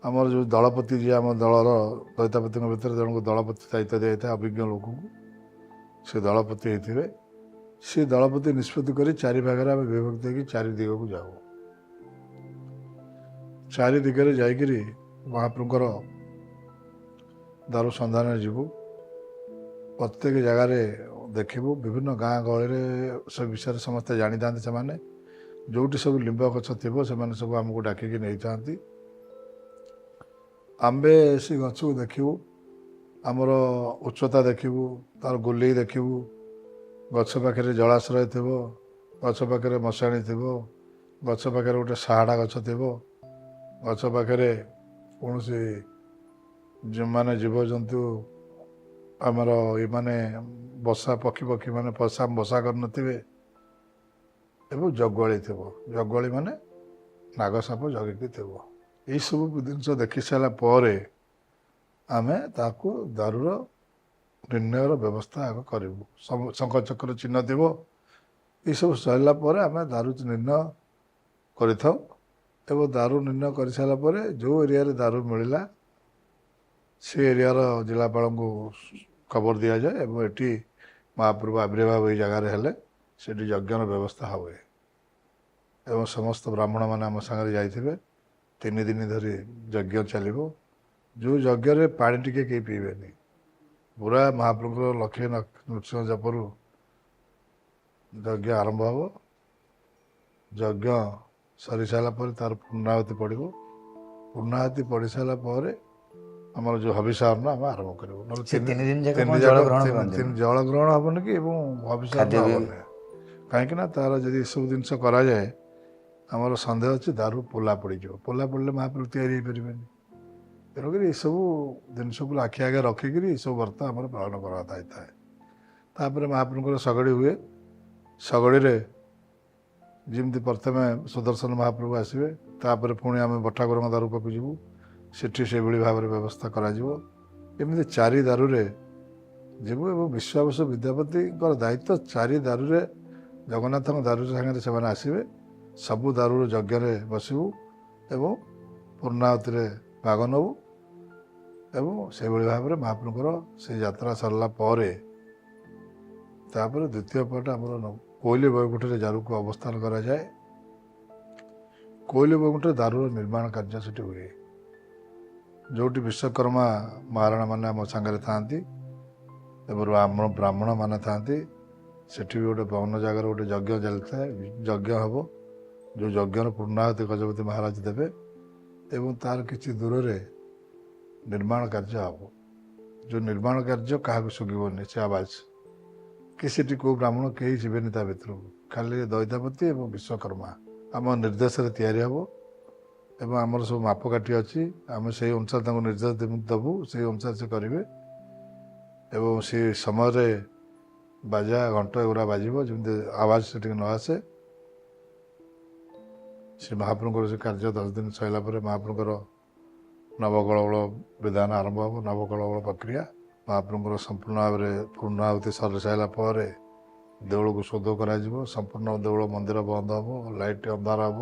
ଆମର ଯେଉଁ ଦଳପତି, ଯିଏ ଆମ ଦଳର ଦୈତାପତିଙ୍କ ଭିତରେ ଜଣଙ୍କୁ ଦଳପତି ଦାୟିତ୍ୱ ଦିଆଯାଇଥାଏ, ଅଭିଜ୍ଞ ଲୋକଙ୍କୁ। ସେ ଦଳପତି ହେଇଥିବେ। ସେ ଦଳପତି ନିଷ୍ପତ୍ତି କରି 4 ଭାଗରେ ଆମେ ବିଭକ୍ତ ହେଇକି 4 ଦିଗକୁ ଯାଉ। 4 ଦିଗରେ ଯାଇକିରି ମହାପ୍ରଭୁଙ୍କର ଦାରୁ ସନ୍ଧାନରେ ଯିବୁ। ପ୍ରତ୍ୟେକ ଜାଗାରେ ଦେଖିବୁ। ବିଭିନ୍ନ ଗାଁ ଗହଳିରେ ସେ ବିଷୟରେ ସମସ୍ତେ ଜାଣିଥାନ୍ତି। ସେମାନେ ଯେଉଁଠି ସବୁ ଲିମ୍ବ ଗଛ ଥିବ ସେମାନେ ସବୁ ଆମକୁ ଡାକିକି ନେଇଥାନ୍ତି। ଆମ୍ଭେ ସେ ଗଛକୁ ଦେଖିବୁ। ଆମର ଉଚ୍ଚତା ଦେଖିବୁ, ତାର ଗୋଲେଇ ଦେଖିବୁ। ଗଛ ପାଖରେ ଜଳାଶ୍ରୟ ଥିବ, ଗଛ ପାଖରେ ମଶାଣି ଥିବ, ଗଛ ପାଖରେ ଗୋଟେ ସାହାଡ଼ା ଗଛ ଥିବ, ଗଛ ପାଖରେ କୌଣସି ଯେଉଁମାନେ ଜୀବଜନ୍ତୁ ଆମର ଏମାନେ ବସା ପକ୍ଷୀ ମାନେ ବସା କରିନଥିବେ, ଏବଂ ଜଗୁଆଳି ଥିବ। ଜଗୁଆଳି ମାନେ ନାଗସାପ ଜଗିକି ଥିବ। ଏଇସବୁ ଜିନିଷ ଦେଖି ସାରିଲା ପରେ ଆମେ ତାକୁ ଦାରୁର ନିର୍ଣ୍ଣୟର ବ୍ୟବସ୍ଥା ଆଗ କରିବୁ। ଶଙ୍ଖ ଚକ୍ର ଚିହ୍ନ ଥିବ। ଏସବୁ ସରିଲା ପରେ ଆମେ ଦାରୁ ନିର୍ଣ୍ଣୟ କରିଥାଉ। ଏବଂ ଦାରୁ ନିର୍ଣ୍ଣୟ କରିସାରିଲା ପରେ ଯେଉଁ ଏରିଆରେ ଦାରୁ ମିଳିଲା ସେ ଏରିଆର ଜିଲ୍ଲାପାଳଙ୍କୁ ଖବର ଦିଆଯାଏ ଏବଂ ଏଠି ମହାପ୍ରଭୁ ଆବିର୍ଭାବ ଏଇ ଜାଗାରେ ହେଲେ ସେଠି ଯଜ୍ଞର ବ୍ୟବସ୍ଥା ହୁଏ। ଏବଂ ସମସ୍ତ ବ୍ରାହ୍ମଣମାନେ ଆମ ସାଙ୍ଗରେ ଯାଇଥିବେ। 3 ଦିନ ଧରି ଯଜ୍ଞ ଚାଲିବ। ଯେଉଁ ଯଜ୍ଞରେ ପାଣି ଟିକେ କେହି ପିଇବେନି। ପୁରା ମହାପ୍ରଭୁଙ୍କର ଲକ୍ଷେ ନୃସିଂହ ଜପରୁ ଯଜ୍ଞ ଆରମ୍ଭ ହେବ। ଯଜ୍ଞ ସରିସାରିଲା ପରେ ତାର ପୂର୍ଣ୍ଣାହୁତି ପଡ଼ିବ। ପୂର୍ଣ୍ଣାହୁତି ପଡ଼ିସାରିଲା ପରେ ଆମର ଯେଉଁ ହବିଷାନ୍ନ ଆମେ ଆରମ୍ଭ କରିବୁ। ନହେଲେ ସେ 3 ଦିନ ଯାକ 3 ଆପଣ ଯାକ ଜଳ ଗ୍ରହଣ କରନ୍ତି? ଜଳ ଗ୍ରହଣ ହେବନି କି ଏବଂ ହବିଷାନ୍ନ ଖାଦ୍ୟ ବି ହେବନି। କାହିଁକି ନା ତାର ଯଦି ଏସବୁ ଜିନିଷ କରାଯାଏ ଆମର ସନ୍ଦେହ ଅଛି ଦାରୁ ପୋଲା ପଡ଼ିଯିବ। ପୋଲା ପଡ଼ିଲେ ମହାପ୍ରଭୁ ତିଆରି ହେଇପାରିବେନି। ତେଣୁକରି ଏସବୁ ଜିନିଷକୁ ଆଖି ଆଗରେ ରଖିକିରି ଏସବୁ ବ୍ରତ ଆମର ପାଳନ କରାଯାଇଥାଏ। ତାପରେ ମହାପ୍ରଭୁଙ୍କର ଶଗଡ଼ି ହୁଏ। ଶଗଡ଼ିରେ ଯେମିତି ପ୍ରଥମେ ସୁଦର୍ଶନ ମହାପ୍ରଭୁ ଆସିବେ, ତାପରେ ପୁଣି ଆମେ ଭଟ୍ଟାଗୋରଙ୍କ ଦାରୁ ପାଖକୁ ଯିବୁ। ସେଠି ସେଭଳି ଭାବରେ ବ୍ୟବସ୍ଥା କରାଯିବ। ଏମିତି 4 ଦାରୁରେ ଯିବୁ ଏବଂ ବିଶ୍ୱାବସୁ ବିଦ୍ୟାପତିଙ୍କର ଦାୟିତ୍ୱ 4 ଦାରୁରେ ଜଗନ୍ନାଥଙ୍କ ଦାରୁ ସାଙ୍ଗରେ ସେମାନେ ଆସିବେ। ସବୁ ଦାରୁର ଯଜ୍ଞରେ ବସିବୁ ଏବଂ ପୂର୍ଣ୍ଣାହୁତିରେ ଭାଗ ନେବୁ। ଏବଂ ସେଭଳି ଭାବରେ ମହାପ୍ରଭୁଙ୍କର ସେ ଯାତ୍ରା ସରିଲା ପରେ ତାପରେ ଦ୍ୱିତୀୟ ପାଟ ଆମର କୋଇଲି ବୈକୁଣ୍ଠରେ ଦାରୁକୁ ଅବସ୍ଥାନ କରାଯାଏ। କୋଇଲି ବୈକୁଣ୍ଠରେ ଦାରୁର ନିର୍ମାଣ କାର୍ଯ୍ୟ ସେଠି ହୁଏ। ଯେଉଁଠି ବିଶ୍ୱକର୍ମା ମହାରଣାମାନେ ଆମ ସାଙ୍ଗରେ ଥାଆନ୍ତି ଏବଂ ଆମର ବ୍ରାହ୍ମଣମାନେ ଥାଆନ୍ତି। ସେଠି ବି ଗୋଟେ ବନ ଜାଗାରେ ଗୋଟେ ଯଜ୍ଞ ଚାଲିଥାଏ। ଯଜ୍ଞ ହେବ। ଯେଉଁ ଯଜ୍ଞର ପୂର୍ଣ୍ଣାହୁତି ଗଜପତି ମହାରାଜ ଦେବେ ଏବଂ ତାର କିଛି ଦୂରରେ ନିର୍ମାଣ କାର୍ଯ୍ୟ ହେବ। ଯେଉଁ ନିର୍ମାଣ କାର୍ଯ୍ୟ କାହାକୁ ଶୁଭିବନି ସେ ଆବାଜ, କି ସେଠି କେଉଁ ବ୍ରାହ୍ମଣ କେହି ଯିବେନି ତା ଭିତରକୁ। ଖାଲି ଦୈତାପତି ଏବଂ ବିଶ୍ୱକର୍ମା ଆମ ନିର୍ଦ୍ଦେଶରେ ତିଆରି ହେବ। ଏବଂ ଆମର ସବୁ ମାପକାଠି ଅଛି। ଆମେ ସେଇ ଅନୁସାରେ ତାଙ୍କୁ ନିର୍ଦ୍ଦେଶ ଦେବୁ, ସେଇ ଅନୁସାରେ ସେ କରିବେ। ଏବଂ ସେ ସମୟରେ ବାଜା ଘଣ୍ଟ ଏଗୁଡ଼ା ବାଜିବ ଯେମିତି ଆବାଜ ସେଠିକି ନ ଆସେ। ସେ ମହାପ୍ରଭୁଙ୍କର ସେ କାର୍ଯ୍ୟ 10 ଦିନ ସରିଲା ପରେ ମହାପ୍ରଭୁଙ୍କର ନବକଳେବର ବିଧାନ ଆରମ୍ଭ ହେବ। ନବକଳେବର ପ୍ରକ୍ରିୟା ମହାପ୍ରଭୁଙ୍କର ସମ୍ପୂର୍ଣ୍ଣ ଭାବରେ ପୂର୍ଣ୍ଣାହୁତି ସରିସାରିଲା ପରେ ଦେଉଳକୁ ଶୋଧ କରାଯିବ। ସମ୍ପୂର୍ଣ୍ଣ ଦେଉଳ ମନ୍ଦିର ବନ୍ଦ ହେବ, ଲାଇଟ୍ ଅନ୍ଧାର ହେବ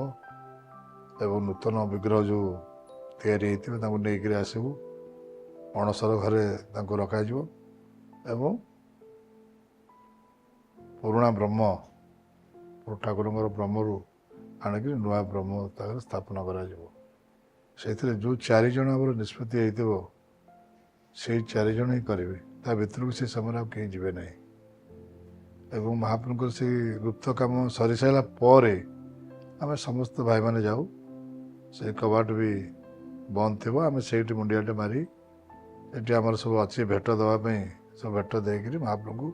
ଏବଂ ନୂତନ ବିଗ୍ରହ ଯେଉଁ ତିଆରି ହେଇଥିବେ ତାଙ୍କୁ ନେଇକରି ଆସିବୁ। ଅଣସର ଘରେ ତାଙ୍କୁ ରଖାଯିବ ଏବଂ ପୁରୁଣା ବ୍ରହ୍ମ ଠାକୁରଙ୍କର ବ୍ରହ୍ମରୁ ଆଣିକି ନୂଆ ବ୍ରହ୍ମ ତାଙ୍କର ସ୍ଥାପନ କରାଯିବ। ସେଥିରେ ଯେଉଁ 4 ଜଣ ଆମର ନିଷ୍ପତ୍ତି ହେଇଥିବ ସେଇ 4 ଜଣ ହିଁ କରିବେ। ତା ଭିତରକୁ ସେ ସମୟରେ ଆଉ କେହି ଯିବେ ନାହିଁ। ଏବଂ ମହାପ୍ରଭୁଙ୍କର ସେଇ ଗୁପ୍ତ କାମ ସରିସାରିଲା ପରେ ଆମେ ସମସ୍ତ ଭାଇମାନେ ଯାଉ। ସେଇ କବାଟ ବି ବନ୍ଦ ଥିବ। ଆମେ ସେଇଠି ମୁଣ୍ଡିଆଟେ ମାରି ଏଠି ଆମର ସବୁ ଅଛି ଭେଟ ଦେବା ପାଇଁ, ସବୁ ଭେଟ ଦେଇକରି ମହାପ୍ରଭୁଙ୍କୁ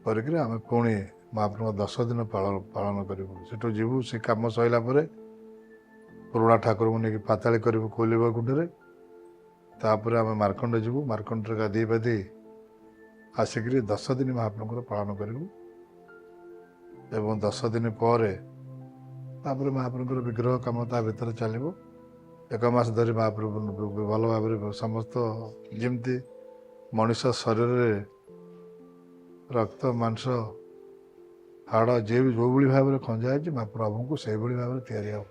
କରିକିରି ଆମେ ପୁଣି ମହାପ୍ରଭୁଙ୍କ 10 ଦିନ ପାଳନ କରିବୁ। ସେଠୁ ଯିବୁ। ସେ କାମ ସରିଲା ପରେ ପୁରୁଣା ଠାକୁରଙ୍କୁ ନେଇକି ପାତାଳି କରିବୁ କୋଇଲି ବୈକୁଣ୍ଠରେ। ତାପରେ ଆମେ ମାର୍କଣ୍ଡ ଯିବୁ। ମାର୍କଣ୍ଡରେ ଗାଧେଇ ପାଧେଇ ଆସିକିରି 10 ଦିନ ମହାପ୍ରଭୁଙ୍କର ପାଳନ କରିବୁ ଏବଂ 10 ଦିନ ପରେ ତାପରେ ମହାପ୍ରଭୁଙ୍କର ବିଗ୍ରହ କାମ ତା ଭିତରେ ଚାଲିବ। 1 ମାସ ଧରି ମହାପ୍ରଭୁ ଭଲ ଭାବରେ ସମସ୍ତ ଯେମିତି ମଣିଷ ଶରୀରରେ ରକ୍ତ ମାଂସ ହାଡ଼ ଯେଉଁଭଳି ଭାବରେ ଖଞ୍ଜା ହେଇଛି ମହାପ୍ରଭୁଙ୍କୁ ସେଇଭଳି ଭାବରେ ତିଆରି ହେବ।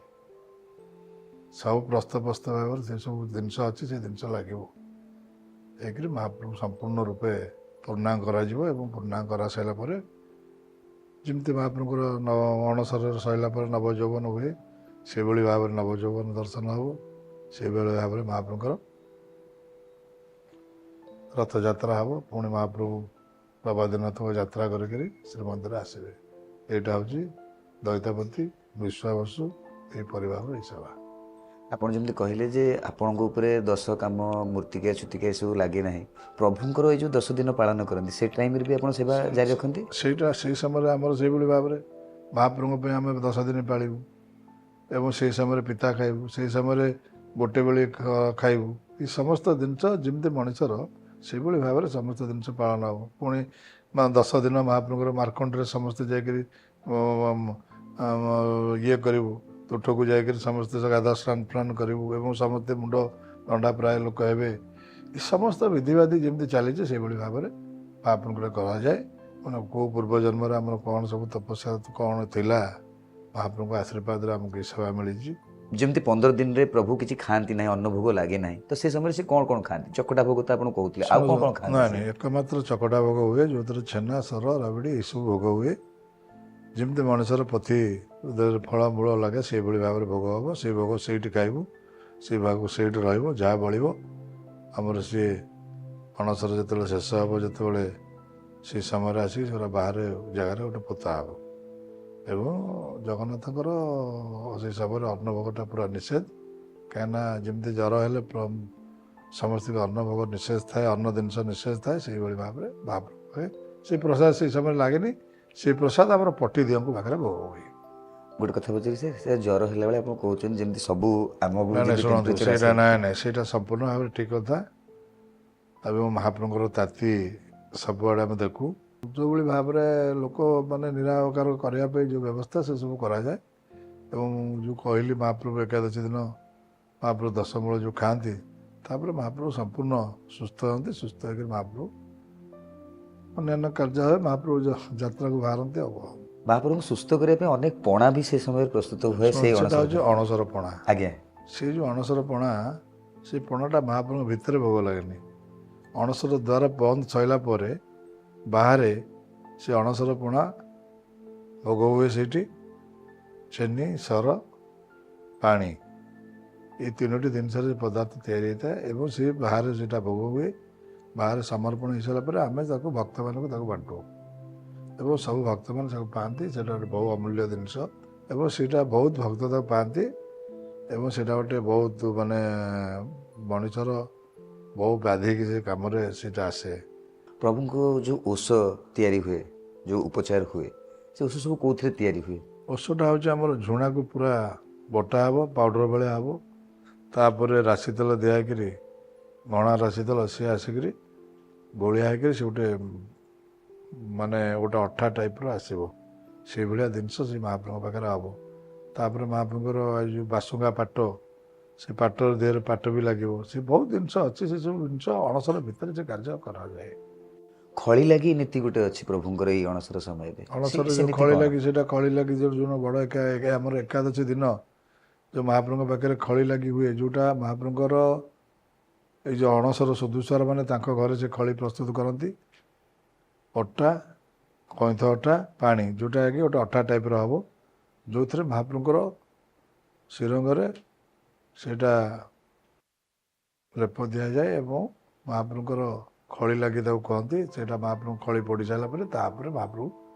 ସବୁ ପ୍ରସ୍ତ ଭାବରେ ସେସବୁ ଜିନିଷ ଅଛି, ସେ ଜିନିଷ ଲାଗିବ ହେଇକରି ମହାପ୍ରଭୁ ସମ୍ପୂର୍ଣ୍ଣ ରୂପେ ପୂର୍ଣ୍ଣାଙ୍ଗ କରାଯିବ ଏବଂ ପୂର୍ଣ୍ଣାଙ୍ଗ କରାସାରିଲା ପରେ ଯେମିତି ମହାପ୍ରଭୁଙ୍କର ଅଣସରରେ ସରିଲା ପରେ ନବଯୌବନ ହୁଏ ସେଭଳି ଭାବରେ ନବଯୌବନ ଦର୍ଶନ ହେବ। ସେଇଭଳି ଭାବରେ ମହାପ୍ରଭୁଙ୍କର ରଥଯାତ୍ରା ହେବ। ପୁଣି ମହାପ୍ରଭୁ ପ୍ରଭାଦିନତ୍ୱ ଯାତ୍ରା କରିକରି ଶ୍ରୀମନ୍ଦିର ଆସିବେ। ଏଇଟା ହେଉଛି ଦୈତାପତି ବିଶ୍ୱାବସୁ ଏହି ପରିବାରର ଏହି ସେବା। ଆପଣ ଯେମିତି କହିଲେ ଯେ ଆପଣଙ୍କ ଉପରେ 10 କାମ ମୂର୍ତ୍ତିକା ଛୁତିକା ଏସବୁ ଲାଗେ ନାହିଁ, ପ୍ରଭୁଙ୍କର ଏଇ ଯେଉଁ 10 ଦିନ ପାଳନ କରନ୍ତି ସେ ଟାଇମ୍ରେ ବି ଆପଣ ସେବା ଜାରି ରଖନ୍ତି? ସେଇଟା ସେଇ ସମୟରେ ଆମର ସେଇଭଳି ଭାବରେ ମହାପ୍ରଭୁଙ୍କ ପାଇଁ ଆମେ 10 ଦିନ ପାଳିବୁ ଏବଂ ସେଇ ସମୟରେ ପିତା ଖାଇବୁ, ସେଇ ସମୟରେ ଗୋଟେ ବେଳେ ଖାଇବୁ। ଏ ସମସ୍ତ ଜିନିଷ ଯେମିତି ମଣିଷର ସେଇଭଳି ଭାବରେ ସମସ୍ତ ଜିନିଷ ପାଳନ ହେବ। ପୁଣି 10 ଦିନ ମହାପ୍ରଭୁଙ୍କର ମାର୍କଣ୍ଡରେ ସମସ୍ତେ ଯାଇକରି ଇଏ କରିବୁ, ତୁଠକୁ ଯାଇକରି ସମସ୍ତେ ଗାଧା ସ୍ନାନ କରିବୁ ଏବଂ ସମସ୍ତେ ମୁଣ୍ଡ ଦଣ୍ଡା ପ୍ରାୟ ଲୋକ ହେବେ। ଏ ସମସ୍ତ ବିଧିବାଦୀ ଯେମିତି ଚାଲିଛି ସେଇଭଳି ଭାବରେ ମହାପ୍ରଭୁଙ୍କର କରାଯାଏ। ମାନେ କେଉଁ ପୂର୍ବ ଜନ୍ମରେ ଆମର କ'ଣ ସବୁ ତପସ୍ୟା କ'ଣ ଥିଲା, ମହାପ୍ରଭୁଙ୍କ ଆଶୀର୍ବାଦରେ ଆମକୁ ଏ ସେବା ମିଳିଛି। ଯେମିତି 15 ଦିନରେ ପ୍ରଭୁ କିଛି ଖାଆନ୍ତି ନାହିଁ, ଅନ୍ନ ଭୋଗ ଲାଗେ ନାହିଁ, ତ ସେ ସମୟରେ ସେ କ'ଣ ଖାଆନ୍ତି? ଚକଟା ଭୋଗ ତ ଆପଣ କହୁଥିଲେ, ଆଉ କ'ଣ ଖାଆନ୍ତି? ନାଇଁ ଏକମାତ୍ର ଚକଟା ଭୋଗ ହୁଏ ଯେଉଁଥିରେ ଛେନା ସର ରାବିଡ଼ି ଏସବୁ ଭୋଗ ହୁଏ। ଯେମିତି ମଣିଷର ପଥି ଫଳ ମୂଳ ଲାଗେ ସେଇଭଳି ଭାବରେ ଭୋଗ ହେବ। ସେଇ ଭୋଗ ସେଇଠି ଖାଇବୁ, ସେଇ ଭାଗ ସେଇଠି ରହିବ। ଯାହା ବଳିବ ଆମର ସିଏ ଅଣସର ଯେତେବେଳେ ଶେଷ ହେବ, ଯେତେବେଳେ ସେଇ ସମୟରେ ଆସିକି ସେଟା ବାହାରେ ଜାଗାରେ ଗୋଟେ ପୋତା ହେବ। ଏବଂ ଜଗନ୍ନାଥଙ୍କର ସେଇ ସମୟରେ ଅନ୍ନଭୋଗଟା ପୁରା ନିଷେଧ। କାହିଁକିନା ଯେମିତି ଜ୍ୱର ହେଲେ ସମସ୍ତଙ୍କ ଅନ୍ନଭୋଗ ନିଷେଧ ଥାଏ, ଅନ୍ନ ଜିନିଷ ନିଷେଧ ଥାଏ, ସେଇଭଳି ଭାବରେ ହୁଏ। ସେଇ ପ୍ରସାଦ ସେଇ ସମୟରେ ଲାଗେନି। ସେଇ ପ୍ରସାଦ ଆମର ପଟି ଦିଅଙ୍କ ପାଖରେ ଭୋଗ ହୁଏ। ଗୋଟେ କଥା ପଚାରି ସେ ଜ୍ୱର ହେଲା ବେଳେ ଆପଣ କହୁଛନ୍ତି ଯେମିତି ସବୁ ଆମ ଶୁଣନ୍ତୁ ସେଇଟା ନାଇଁ ସେଇଟା ସମ୍ପୂର୍ଣ୍ଣ ଭାବରେ ଠିକ କଥା। ଏବଂ ମହାପ୍ରଭୁଙ୍କର ତାତି ସବୁଆଡ଼େ ଆମେ ଦେଖୁ। ଯେଉଁଭଳି ଭାବରେ ଲୋକମାନେ ନିରାକାର କରିବା ପାଇଁ ଯେଉଁ ବ୍ୟବସ୍ଥା ସେସବୁ କରାଯାଏ। ଏବଂ ଯେଉଁ କହିଲି ମହାପ୍ରଭୁ ଏକାଦଶୀ ଦିନ ମହାପ୍ରଭୁ ଦଶମୂଳ ଯେଉଁ ଖାଆନ୍ତି, ତାପରେ ମହାପ୍ରଭୁ ସମ୍ପୂର୍ଣ୍ଣ ସୁସ୍ଥ ହୁଅନ୍ତି। ସୁସ୍ଥ ହେଇକରି ମହାପ୍ରଭୁ ଅନ୍ୟାନ୍ୟ କାର୍ଯ୍ୟ ହୁଏ, ମହାପ୍ରଭୁ ଯାତ୍ରାକୁ ବାହାରନ୍ତି। ଆଉ ମହାପ୍ରଭୁଙ୍କୁ ସୁସ୍ଥ କରିବା ପାଇଁ ଅନେକ ପଣା ବି ସେ ସମୟରେ ପ୍ରସ୍ତୁତ ହୁଏ। ସେଟା ହେଉଛି ଅଣସର ପଣା। ଆଜ୍ଞା, ସେଇ ଯେଉଁ ଅଣସର ପଣା, ସେଇ ପଣାଟା ମହାପ୍ରଭୁଙ୍କ ଭିତରେ ଭୋଗ ଲାଗେନି। ଅଣସର ଦ୍ୱାର ବନ୍ଦ ସରିଲା ପରେ ବାହାରେ ସେ ଅଣସର ପଣା ଭୋଗ ହୁଏ। ସେଇଠି ଚିନି ସର ପାଣି এই 3ଟି ଜିନିଷରେ ପଦାର୍ଥ ତିଆରି ହେଇଥାଏ ଏବଂ ସେ ବାହାରେ ସେଇଟା ଭୋଗ ହୁଏ। ବାହାରେ ସମର୍ପଣ ହେଇସାରିଲା ପରେ ଆମେ ତାକୁ ଭକ୍ତମାନଙ୍କୁ ତାକୁ ବାଣ୍ଟୁ ଏବଂ ସବୁ ଭକ୍ତମାନେ ତାକୁ ପାଆନ୍ତି। ସେଇଟା ଗୋଟେ ବହୁ ଅମୂଲ୍ୟ ଜିନିଷ ଏବଂ ସେଇଟା ବହୁତ ଭକ୍ତ ତାକୁ ପାଆନ୍ତି ଏବଂ ସେଇଟା ଗୋଟେ ବହୁତ ମାନେ ମଣିଷର ବହୁ ବ୍ୟାଧିକି ସେ କାମରେ ସେଇଟା ଆସେ। ପ୍ରଭୁଙ୍କ ଯେଉଁ ଔଷ ତିଆରି ହୁଏ, ଯେଉଁ ଉପଚାର ହୁଏ, ସେ ଔଷ ସବୁ କେଉଁଥିରେ ତିଆରି ହୁଏ? ଔଷଧଟା ହେଉଛି ଆମର ଝୁଣାକୁ ପୁରା ବଟା ହେବ, ପାଉଡ଼ର ଭଳିଆ ହେବ। ତାପରେ ରାଶି ତେଲ ଦିଆହେଇକିରି, ଘଣା ରାଶି ତେଲ ସିଏ ଆସିକିରି ଗୋଳିଆ ହେଇକିରି ସେ ଗୋଟେ ମାନେ ଗୋଟେ ଅଠା ଟାଇପ୍ର ଆସିବ। ସେଇଭଳିଆ ଜିନିଷ ସେ ମହାପ୍ରଭୁଙ୍କ ପାଖରେ ହେବ। ତାପରେ ମହାପ୍ରଭୁଙ୍କର ଏଇ ଯେଉଁ ବାସୁଙ୍ଗା ପାଟ, ସେ ପାଟର ଦେହରେ ପାଟ ବି ଲାଗିବ। ସେ ବହୁତ ଜିନିଷ ଅଛି। ସେସବୁ ଜିନିଷ ଅଣସର ଭିତରେ ସେ କାର୍ଯ୍ୟ କରାଯାଏ। ଖଳି ଲାଗି ନୀତି ଗୋଟେ ଅଛି ପ୍ରଭୁଙ୍କର ଏଇ ଅଣସର ସମୟରେ। ଅଣସର ଯେଉଁ ଖଳି ଲାଗି, ସେଇଟା ଖଳି ଲାଗି ଯେଉଁ ବଡ଼ ଆମର ଏକାଦଶୀ ଦିନ ଯେଉଁ ମହାପ୍ରଭୁଙ୍କ ପାଖରେ ଖଳି ଲାଗି ହୁଏ, ଯେଉଁଟା ମହାପ୍ରଭୁଙ୍କର ଏଇ ଯେଉଁ ଅଣସର ସଦୃଶ୍ୟର ମାନେ ତାଙ୍କ ଘରେ ସେ ଖଳି ପ୍ରସ୍ତୁତ କରନ୍ତି। ଅଟା, କଇଁଥ ଅଟା, ପାଣି, ଯେଉଁଟା କି ଗୋଟେ ଅଟା ଟାଇପ୍ର ହେବ, ଯେଉଁଥିରେ ମହାପ୍ରଭୁଙ୍କର ଶ୍ରୀରଙ୍ଗରେ ସେଇଟା ଲେପ ଦିଆଯାଏ ଏବଂ ମହାପ୍ରଭୁଙ୍କର ଖଳି ଲାଗି ତାକୁ କହନ୍ତି। ସେଇଟା ମହାପ୍ରଭୁ ଖଳି ପଡ଼ି ସାରିଲା ପରେ ତାପରେ ମହାପ୍ରଭୁ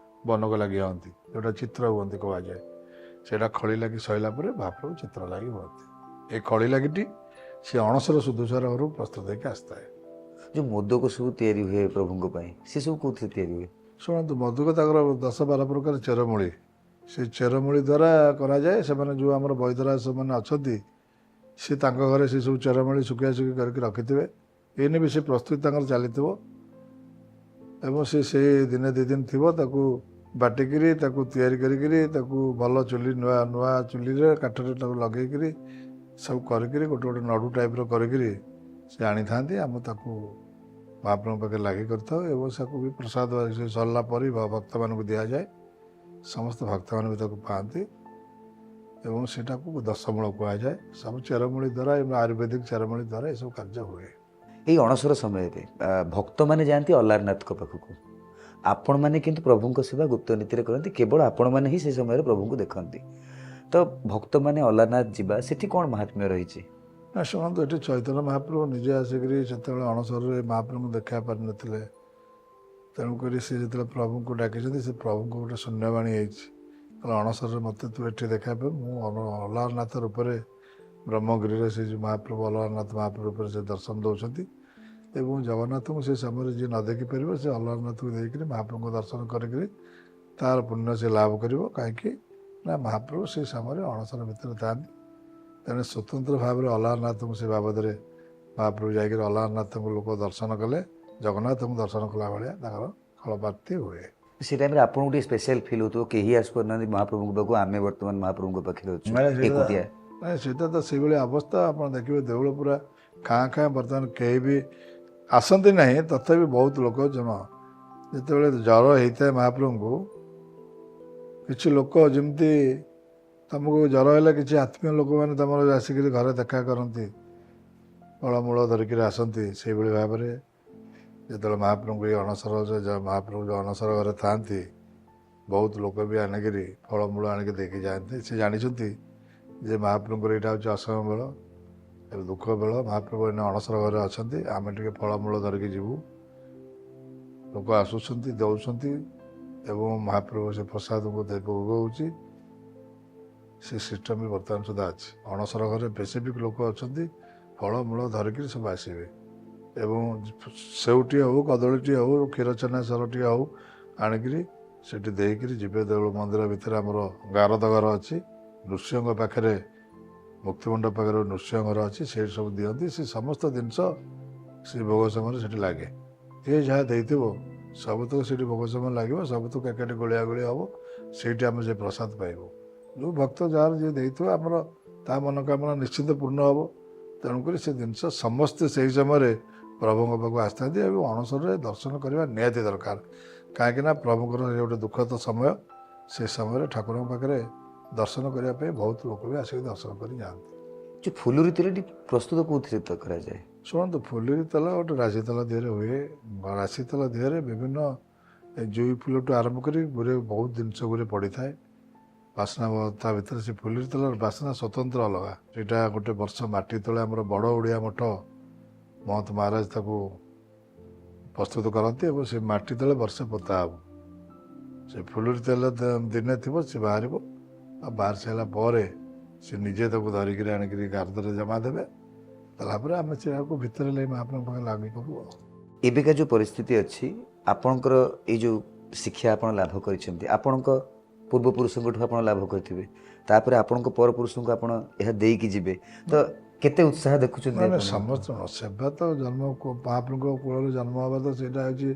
ବନକ ଲାଗି ହୁଅନ୍ତି, ଯେଉଁଟା ଚିତ୍ର ହୁଅନ୍ତି କୁହାଯାଏ। ସେଇଟା ଖଳି ଲାଗି ସରିଲା ପରେ ମହାପ୍ରଭୁ ଚିତ୍ର ଲାଗି ହୁଅନ୍ତି। ଏ ଖଳି ଲାଗିଟି ସେ ଅଣସର ସଦୃଶ୍ୟର ଘରୁ ପ୍ରସ୍ତୁତ ହେଇକି ଆସିଥାଏ। ଯେଉଁ ମୋଦକ ସବୁ ତିଆରି ହୁଏ ପ୍ରଭୁଙ୍କ ପାଇଁ, ସେ ସବୁ କେଉଁଥିରେ ତିଆରି ହୁଏ? ଶୁଣନ୍ତୁ, ମୋଦକ ତାଙ୍କର 10-12 ପ୍ରକାର ଚେରମୂଳି, ସେ ଚେରମୂଳି ଦ୍ୱାରା କରାଯାଏ। ସେମାନେ ଯେଉଁ ଆମର ବୈଦ୍ୟରାଜ ସେମାନେ ଅଛନ୍ତି, ସେ ତାଙ୍କ ଘରେ ସେ ସବୁ ଚେରମୂଳି ଶୁଖିଆ ଶୁଖି କରିକି ରଖିଥିବେ। ଏଇନେ ବି ସେ ପ୍ରସ୍ତୁତି ତାଙ୍କର ଚାଲିଥିବ। ଏବଂ ସେ ଦିନେ ଦୁଇ ଦିନ ଥିବ ତାକୁ ବାଟିକିରି ତାକୁ ତିଆରି କରିକିରି ତାକୁ ଭଲ ଚୁଲି ନୂଆ ଚୁଲିରେ କାଠରେ ତାକୁ ଲଗେଇକିରି ସବୁ କରିକିରି ଗୋଟେ ନଡ଼ୁ ଟାଇପ୍ର କରିକିରି ସେ ଆଣିଥାନ୍ତି। ଆମେ ତାକୁ ମହାପ୍ରଭୁଙ୍କ ପାଖରେ ଲାଗି କରିଥାଉ ଏବଂ ତାକୁ ବି ପ୍ରସାଦ ସରିଲା ପରେ ଭକ୍ତମାନଙ୍କୁ ଦିଆଯାଏ। ସମସ୍ତ ଭକ୍ତମାନେ ବି ତାକୁ ପାଆନ୍ତି ଏବଂ ସେଟାକୁ ଦଶମୂଳ କୁହାଯାଏ। ସବୁ ଚେରମୂଳି ଦ୍ୱାରା ଏବଂ ଆୟୁର୍ବେଦିକ ଚେରମୂଳି ଦ୍ୱାରା ଏସବୁ କାର୍ଯ୍ୟ ହୁଏ। ଏଇ ଅଣସର ସମୟରେ ଭକ୍ତମାନେ ଯାଆନ୍ତି ଅଲାରନାଥଙ୍କ ପାଖକୁ, ଆପଣମାନେ କିନ୍ତୁ ପ୍ରଭୁଙ୍କ ସେବା ଗୁପ୍ତ ନୀତିରେ କରନ୍ତି, କେବଳ ଆପଣମାନେ ହିଁ ସେ ସମୟରେ ପ୍ରଭୁଙ୍କୁ ଦେଖନ୍ତି। ତ ଭକ୍ତମାନେ ଅଲାରନାଥ ଯିବା ସେଠି କ'ଣ ମାହାତ୍ମ୍ୟ ରହିଛି? ନା ଶୁଣନ୍ତୁ, ଏଠି ଚୈତନ୍ୟ ମହାପ୍ରଭୁ ନିଜେ ଆସିକରି ସେତେବେଳେ ଅଣସରରେ ମହାପ୍ରଭୁଙ୍କୁ ଦେଖା ପାରିନଥିଲେ। ତେଣୁକରି ସେ ଯେତେବେଳେ ପ୍ରଭୁଙ୍କୁ ଡାକିଛନ୍ତି, ସେ ପ୍ରଭୁଙ୍କୁ ଗୋଟେ ଶୂନ୍ୟବାଣୀ ହେଇଛି, କହିଲେ ଅଣସରରେ ମୋତେ ତୁ ଏଠି ଦେଖା ପାଇବୁ। ମୁଁ ଅଲାରନାଥ ରୂପରେ ବ୍ରହ୍ମଗିରିରେ ସେ ଯେଉଁ ମହାପ୍ରଭୁ ଅଲାରନାଥ ମହାପ୍ରଭୁ ରୂପରେ ସେ ଦର୍ଶନ ଦେଉଛନ୍ତି ଏବଂ ଜଗନ୍ନାଥଙ୍କୁ ସେ ସମୟରେ ଯିଏ ନ ଦେଖିପାରିବ ସେ ଅଲାରନାଥକୁ ଦେଇକରି ମହାପ୍ରଭୁଙ୍କୁ ଦର୍ଶନ କରିକିରି ତାର ପୁଣ୍ୟ ସେ ଲାଭ କରିବ। କାହିଁକି ନା ମହାପ୍ରଭୁ ସେ ସମୟରେ ଅଣସର ଭିତରେ ଥାଆନ୍ତି। ତେଣୁ ସ୍ୱତନ୍ତ୍ର ଭାବରେ ଅଲାରନାଥଙ୍କୁ ସେ ବାବଦରେ ମହାପ୍ରଭୁ ଯାଇକରି ଅଲାରନାଥଙ୍କୁ ଲୋକ ଦର୍ଶନ କଲେ ଜଗନ୍ନାଥଙ୍କୁ ଦର୍ଶନ କଲା ଭଳିଆ ତାଙ୍କର ଫଳପ୍ରାପ୍ତି ହୁଏ। ସେ ଟାଇମ୍ରେ ଆପଣଙ୍କୁ ଟିକେ ସ୍ପେଶାଲ୍ ଫିଲ୍ ହେଉଥିବ, କେହି ଆସିପାରୁନାହାନ୍ତି ମହାପ୍ରଭୁଙ୍କ ପାଖକୁ, ଆମେ ବର୍ତ୍ତମାନ ମହାପ୍ରଭୁଙ୍କ ପାଖରେ ଅଛୁ ଏକୁଟିଆ। ନାଇଁ ସେଇଟା ତ ସେଇଭଳି ଅବସ୍ଥା। ଆପଣ ଦେଖିବେ ଦେଉଳ ପୁରା ଖାଁ ବର୍ତ୍ତମାନ କେହି ବି ଆସନ୍ତି ନାହିଁ, ତଥାପି ବହୁତ ଲୋକ ଯେତେବେଳେ ଜ୍ୱର ହେଇଥାଏ ମହାପ୍ରଭୁଙ୍କୁ, କିଛି ଲୋକ ଯେମିତି ତମକୁ ଜ୍ୱର ହେଲେ କିଛି ଆତ୍ମୀୟ ଲୋକମାନେ ତମର ଆସିକରି ଘରେ ଦେଖା କରନ୍ତି, ଫଳମୂଳ ଧରିକିରି ଆସନ୍ତି। ସେଇଭଳି ଭାବରେ ଯେତେବେଳେ ମହାପ୍ରଭୁଙ୍କୁ ଏଇ ମହାପ୍ରଭୁ ଯେଉଁ ଅଣସର ଘରେ ଥାଆନ୍ତି, ବହୁତ ଲୋକ ବି ଆଣିକିରି ଫଳମୂଳ ଆଣିକି ଦେଇକି ଯାଆନ୍ତି। ସେ ଜାଣିଛନ୍ତି ଯେ ମହାପ୍ରଭୁଙ୍କର ଏଇଟା ହେଉଛି ଅସମୟ ବେଳ, ଏବେ ଦୁଃଖ ବେଳ, ମହାପ୍ରଭୁ ଏଇନେ ଅଣସର ଘରେ ଅଛନ୍ତି, ଆମେ ଟିକେ ଫଳମୂଳ ଧରିକି ଯିବୁ। ଲୋକ ଆସୁଛନ୍ତି, ଦେଉଛନ୍ତି ଏବଂ ମହାପ୍ରଭୁ ସେ ପ୍ରସାଦକୁ ଭୋଗ ହେଉଛି। ସେ ସିଷ୍ଟମ୍ ବି ବର୍ତ୍ତମାନ ସୁଦ୍ଧା ଅଛି। ଅଣସର ଘରେ ବେଶୀ ବି ଲୋକ ଅଛନ୍ତି, ଫଳମୂଳ ଧରିକିରି ସବୁ ଆସିବେ ଏବଂ ସେଉଟିଏ ହଉ, କଦଳୀଟିଏ ହଉ, କ୍ଷୀରଚେନା ସରଟିଏ ହଉ ଆଣିକିରି ସେଠି ଦେଇକିରି ଯିବେ। ଦେଉଳ ମନ୍ଦିର ଭିତରେ ଆମର ଗାରଦ ଘର ଅଛି, ନୃସିଂହଙ୍କ ପାଖରେ ମୁକ୍ତିମଣ୍ଡପ ପାଖରେ ନୃସିଂହ ଘର ଅଛି, ସେଇଠି ସବୁ ଦିଅନ୍ତି। ସେ ସମସ୍ତ ଜିନିଷ ସେ ଭୋଗ ସମୟରେ ସେଠି ଲାଗେ। ଯିଏ ଯାହା ଦେଇଥିବ ସବୁତକ ସେଠି ଭୋଗ ସମୟ ଲାଗିବ, ସବୁତକ ଏକାଠି ଗୋଳିଆ ଗୋଳି ହେବ, ସେଇଠି ଆମେ ସେ ପ୍ରସାଦ ପାଇବୁ। ଯେଉଁ ଭକ୍ତ ଯାହାର ଯିଏ ଦେଇଥିବ ଆମର ତା ମନୋକାମନା ନିଶ୍ଚିତ ପୂର୍ଣ୍ଣ ହେବ। ତେଣୁକରି ସେ ଜିନିଷ ସମସ୍ତେ ସେହି ସମୟରେ ପ୍ରଭୁଙ୍କ ପାଖକୁ ଆସିଥାନ୍ତି ଏବଂ ଅଣସରରେ ଦର୍ଶନ କରିବା ନିହାତି ଦରକାର। କାହିଁକିନା ପ୍ରଭୁଙ୍କର ଗୋଟେ ଦୁଃଖଦ ସମୟ, ସେ ସମୟରେ ଠାକୁରଙ୍କ ପାଖରେ ଦର୍ଶନ କରିବା ପାଇଁ ବହୁତ ଲୋକ ବି ଆସିକି ଦର୍ଶନ କରି ଯାଆନ୍ତି। ଯେଉଁ ଫୁଲୁରି ତେଲଟି ପ୍ରସ୍ତୁତ କେଉଁଥିରେ କରାଯାଏ? ଶୁଣନ୍ତୁ, ଫୁଲୁରି ତେଲ ଗୋଟେ ରାଶି ତେଲ ଦେହରେ ହୁଏ। ରାଶି ତେଲ ଦେହରେ ବିଭିନ୍ନ ଜୁଇ ଫୁଲଠୁ ଆରମ୍ଭ କରି ବହୁତ ଜିନିଷ ଗୁରେ ପଡ଼ିଥାଏ। ବାସ୍ନା ତା ଭିତରେ ସେ ଫୁଲୁରି ତେଲର ବାସ୍ନା ସ୍ୱତନ୍ତ୍ର ଅଲଗା। ସେଇଟା ଗୋଟେ ବର୍ଷ ମାଟି ତଳେ ଆମର ବଡ଼ ଓଡ଼ିଆ ମଠ ମହନ୍ତ ମହାରାଜ ତାକୁ ପ୍ରସ୍ତୁତ କରନ୍ତି ଏବଂ ସେ ମାଟି ତଳେ ବର୍ଷେ ପୋତା ହେବ। ସେ ଫୁଲୁରି ତେଲ ଦିନେ ଥିବ, ସେ ବାହାରିବ, ଆଉ ବାହାରି ସାରିଲା ପରେ ସେ ନିଜେ ତାକୁ ଧରିକିରି ଆଣିକିରି ଗାରଦରେ ଜମା ଦେବେ। ତାପରେ ଆମେ ସେଟାକୁ ଭିତରେ ନେଇ ମହାପ୍ରଭୁଙ୍କ ପାଖରେ ଲାଗି କରୁ। ଏବେକା ଯେଉଁ ପରିସ୍ଥିତି ଅଛି, ଆପଣଙ୍କର ଏଇ ଯେଉଁ ଶିକ୍ଷା ଆପଣ ଲାଭ କରିଛନ୍ତି, ଆପଣଙ୍କ ପୂର୍ବପୁରୁଷଙ୍କଠୁ ଆପଣ ଲାଭ କରିଥିବେ, ତାପରେ ଆପଣଙ୍କ ପରପୁରୁଷଙ୍କୁ ଆପଣ ଏହା ଦେଇକି ଯିବେ, ତ କେତେ ଉତ୍ସାହ ଦେଖୁଛନ୍ତି? ସମସ୍ତ ସେବା ତ ଜନ୍ମ ମହାପ୍ରଭୁଙ୍କ କୂଳରେ ଜନ୍ମ ହେବା ତ ସେଇଟା ହେଉଛି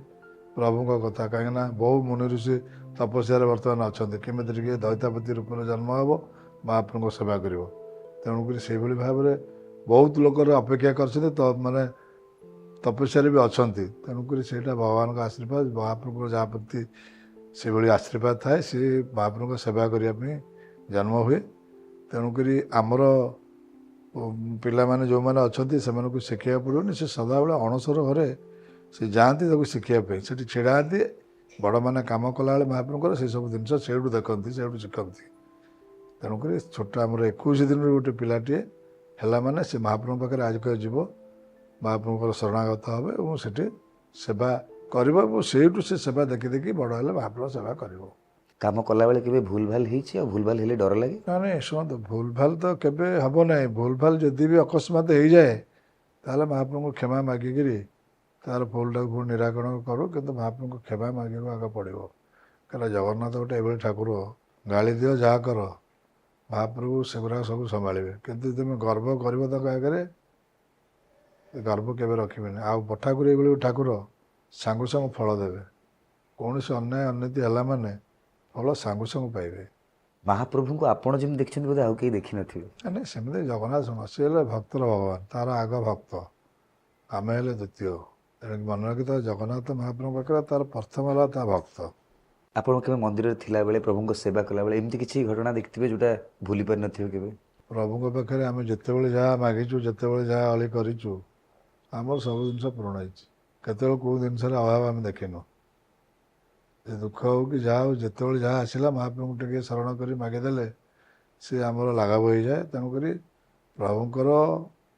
ପ୍ରଭୁଙ୍କ କଥା। କାହିଁକିନା ବହୁ ମୁନି ଋଷି ତପସ୍ୟାରେ ବର୍ତ୍ତମାନ ଅଛନ୍ତି, କେମିତି ଟିକେ ଦୈତାପତି ରୂପରେ ଜନ୍ମ ହେବ, ମହାପ୍ରଭୁଙ୍କ ସେବା କରିବ। ତେଣୁକରି ସେଇଭଳି ଭାବରେ ବହୁତ ଲୋକର ଅପେକ୍ଷା କରିଛନ୍ତି, ମାନେ ତପସ୍ୟାରେ ବି ଅଛନ୍ତି। ତେଣୁକରି ସେଇଟା ଭଗବାନଙ୍କ ଆଶୀର୍ବାଦ, ମହାପ୍ରଭୁଙ୍କର ଯାହା ପ୍ରତି ସେଭଳି ଆଶୀର୍ବାଦ ଥାଏ, ସେ ମହାପ୍ରଭୁଙ୍କ ସେବା କରିବା ପାଇଁ ଜନ୍ମ ହୁଏ। ତେଣୁକରି ଆମର ପିଲାମାନେ ଯେଉଁମାନେ ଅଛନ୍ତି ସେମାନଙ୍କୁ ଶିଖିବାକୁ ପଡ଼ିବନି। ସେ ସଦାବେଳେ ଅଣସର ଘରେ ସେ ଯାଆନ୍ତି ତାକୁ ଶିଖିବା ପାଇଁ, ସେଠି ଛିଡ଼ା ହୁଅନ୍ତି। ବଡ଼ମାନେ କାମ କଲାବେଳେ ମହାପ୍ରଭୁଙ୍କର ସେସବୁ ଜିନିଷ ସେଇଠୁ ଦେଖନ୍ତି, ସେଇଠୁ ଶିଖନ୍ତି। ତେଣୁକରି ଛୋଟ ଆମର 21 ଦିନରୁ ଗୋଟେ ପିଲାଟିଏ ହେଲା ମାନେ ସେ ମହାପ୍ରଭୁଙ୍କ ପାଖରେ ଆଜିକ ଯିବ, ମହାପ୍ରଭୁଙ୍କର ଶରଣାଗତ ହେବ ଏବଂ ସେଠି ସେବା କରିବ ଏବଂ ସେଇଠୁ ସେ ସେବା ଦେଖି ଦେଖି ବଡ଼ ହେଲେ ମହାପ୍ରଭୁ ସେବା କରିବ। କାମ କଲାବେଳେ କେବେ ଭୁଲ ଭାଲ ହେଇଛି? ଆଉ ଭୁଲ ଭାଲ ହେଲେ ଡର ଲାଗେ? ନାଇଁ ଶୁଣନ୍ତୁ, ଭୁଲ ଭାଲ ତ କେବେ ହେବ ନାହିଁ। ଭୁଲ ଭାଲ ଯଦି ବି ଅକସ୍ମାତ ହେଇଯାଏ ତାହେଲେ ମହାପ୍ରଭୁଙ୍କୁ କ୍ଷମା ମାଗିକିରି ତାର ଭୁଲଟାକୁ ପୁଣି ନିରାକରଣ କରୁ, କିନ୍ତୁ ମହାପ୍ରଭୁଙ୍କୁ କ୍ଷମା ମାଗିବାକୁ ଆଗ ପଡ଼ିବ। କାରଣ ଜଗନ୍ନାଥ ଗୋଟେ ଏଭଳି ଠାକୁର, ଗାଳି ଦିଅ ଯାହା କର, ମହାପ୍ରଭୁ ସେଗୁଡ଼ାକ ସବୁ ସମ୍ଭାଳିବେ। କିନ୍ତୁ ତୁମେ ଗର୍ବ କରିବ ତାଙ୍କ ଆଗରେ, ଗର୍ବ କେବେ ରଖିବେନି। ଆଉ ଠାକୁର ଏଇଭଳି ଠାକୁର ସାଙ୍ଗୁ ସାଙ୍ଗୁ ଫଳ ଦେବେ। କୌଣସି ଅନ୍ୟାୟ ଅନୀତି ହେଲା ମାନେ ଫଳ ସାଙ୍ଗୁ ସାଙ୍ଗୁ ପାଇବେ। ମହାପ୍ରଭୁଙ୍କୁ ଆପଣ ଯେମିତି ଦେଖିଛନ୍ତି ବୋଧେ ଆଉ କେହି ଦେଖିନଥିବେ। ନାଇଁ ସେମିତି ଜଗନ୍ନାଥ ଶୁଣ ସିଏ ହେଲେ ଭକ୍ତର ଭଗବାନ, ତାର ଆଗ ଭକ୍ତ, ଆମେ ହେଲେ ଦ୍ୱିତୀୟ। ତେଣୁ ମନେ ରଖିଥାଅ ଜଗନ୍ନାଥ ମହାପ୍ରଭୁଙ୍କ ପାଖରେ ତାର ପ୍ରଥମ ହେଲା ତା ଭକ୍ତ। ଆପଣ କେବେ ମନ୍ଦିରରେ ଥିଲାବେଳେ ପ୍ରଭୁଙ୍କ ସେବା କଲାବେଳେ ଏମିତି କିଛି ଘଟଣା ଦେଖିଥିବେ ଯେଉଁଟା ଭୁଲି ପାରିନଥିବେ କେବେ? ପ୍ରଭୁଙ୍କ ପାଖରେ ଆମେ ଯେତେବେଳେ ଯାହା ମାଗିଛୁ, ଯେତେବେଳେ ଯାହା ଅଳି କରିଛୁ, ଆମର ସବୁ ଜିନିଷ ପୂରଣ ହେଇଛି। କେତେବେଳେ କେଉଁ ଜିନିଷରେ ଅଭାବ ଆମେ ଦେଖିନୁ। ଯେ ଦୁଃଖ ହଉ କି ଯାହା ହଉ, ଯେତେବେଳେ ଯାହା ଆସିଲା ମହାପ୍ରଭୁଙ୍କୁ ଟିକେ ଶରଣ କରି ମାଗିଦେଲେ ସେ ଆମର ଲାଘବ ହେଇଯାଏ। ତେଣୁକରି ପ୍ରଭୁଙ୍କର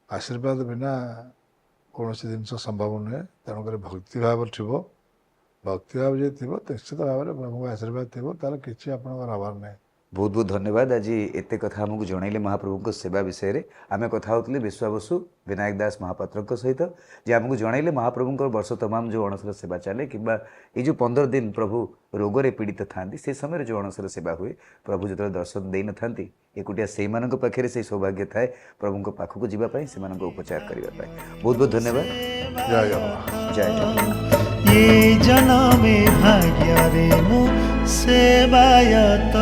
ଆଶୀର୍ବାଦ ବିନା କୌଣସି ଜିନିଷ ସମ୍ଭବ ନୁହେଁ। ତେଣୁକରି ଭକ୍ତିଭାବ ଥିବ, ଭକ୍ତିଭାବ ଯିଏ ଥିବ ନିଶ୍ଚିତ ଭାବରେ ପ୍ରଭୁଙ୍କ ଆଶୀର୍ବାଦ ଥିବ, ତାହେଲେ କିଛି ଆପଣଙ୍କର ହବାର ନାହିଁ। ବହୁତ ବହୁତ ଧନ୍ୟବାଦ ଆଜି ଏତେ କଥା ଆମକୁ ଜଣାଇଲେ ମହାପ୍ରଭୁଙ୍କ ସେବା ବିଷୟରେ। ଆମେ କଥା ହେଉଥିଲେ ବିଶ୍ୱାବସୁ ବିନାୟକ ଦାସ ମହାପାତ୍ରଙ୍କ ସହିତ, ଯେ ଆମକୁ ଜଣାଇଲେ ମହାପ୍ରଭୁଙ୍କର ବର୍ଷ ତମାମ ଯେଉଁ ଅଣସର ସେବା ଚାଲେ କିମ୍ବା ଏଇ ଯେଉଁ 15 ଦିନ ପ୍ରଭୁ ରୋଗରେ ପୀଡ଼ିତ ଥାନ୍ତି ସେ ସମୟରେ ଯେଉଁ ଅଣସର ସେବା ହୁଏ, ପ୍ରଭୁ ଯେତେବେଳେ ଦର୍ଶନ ଦେଇନଥାନ୍ତି ଏକୁଟିଆ ସେଇମାନଙ୍କ ପାଖରେ ସେଇ ସୌଭାଗ୍ୟ ଥାଏ ପ୍ରଭୁଙ୍କ ପାଖକୁ ଯିବା ପାଇଁ, ସେମାନଙ୍କ ଉପଚାର କରିବା ପାଇଁ। ବହୁତ ବହୁତ ଧନ୍ୟବାଦ। ଜୟ ଜଗନ୍ନାଥ। ଜୟ ଜଗନ୍ନାଥ। ये जन्मे भाग्य रे मु सेवायत।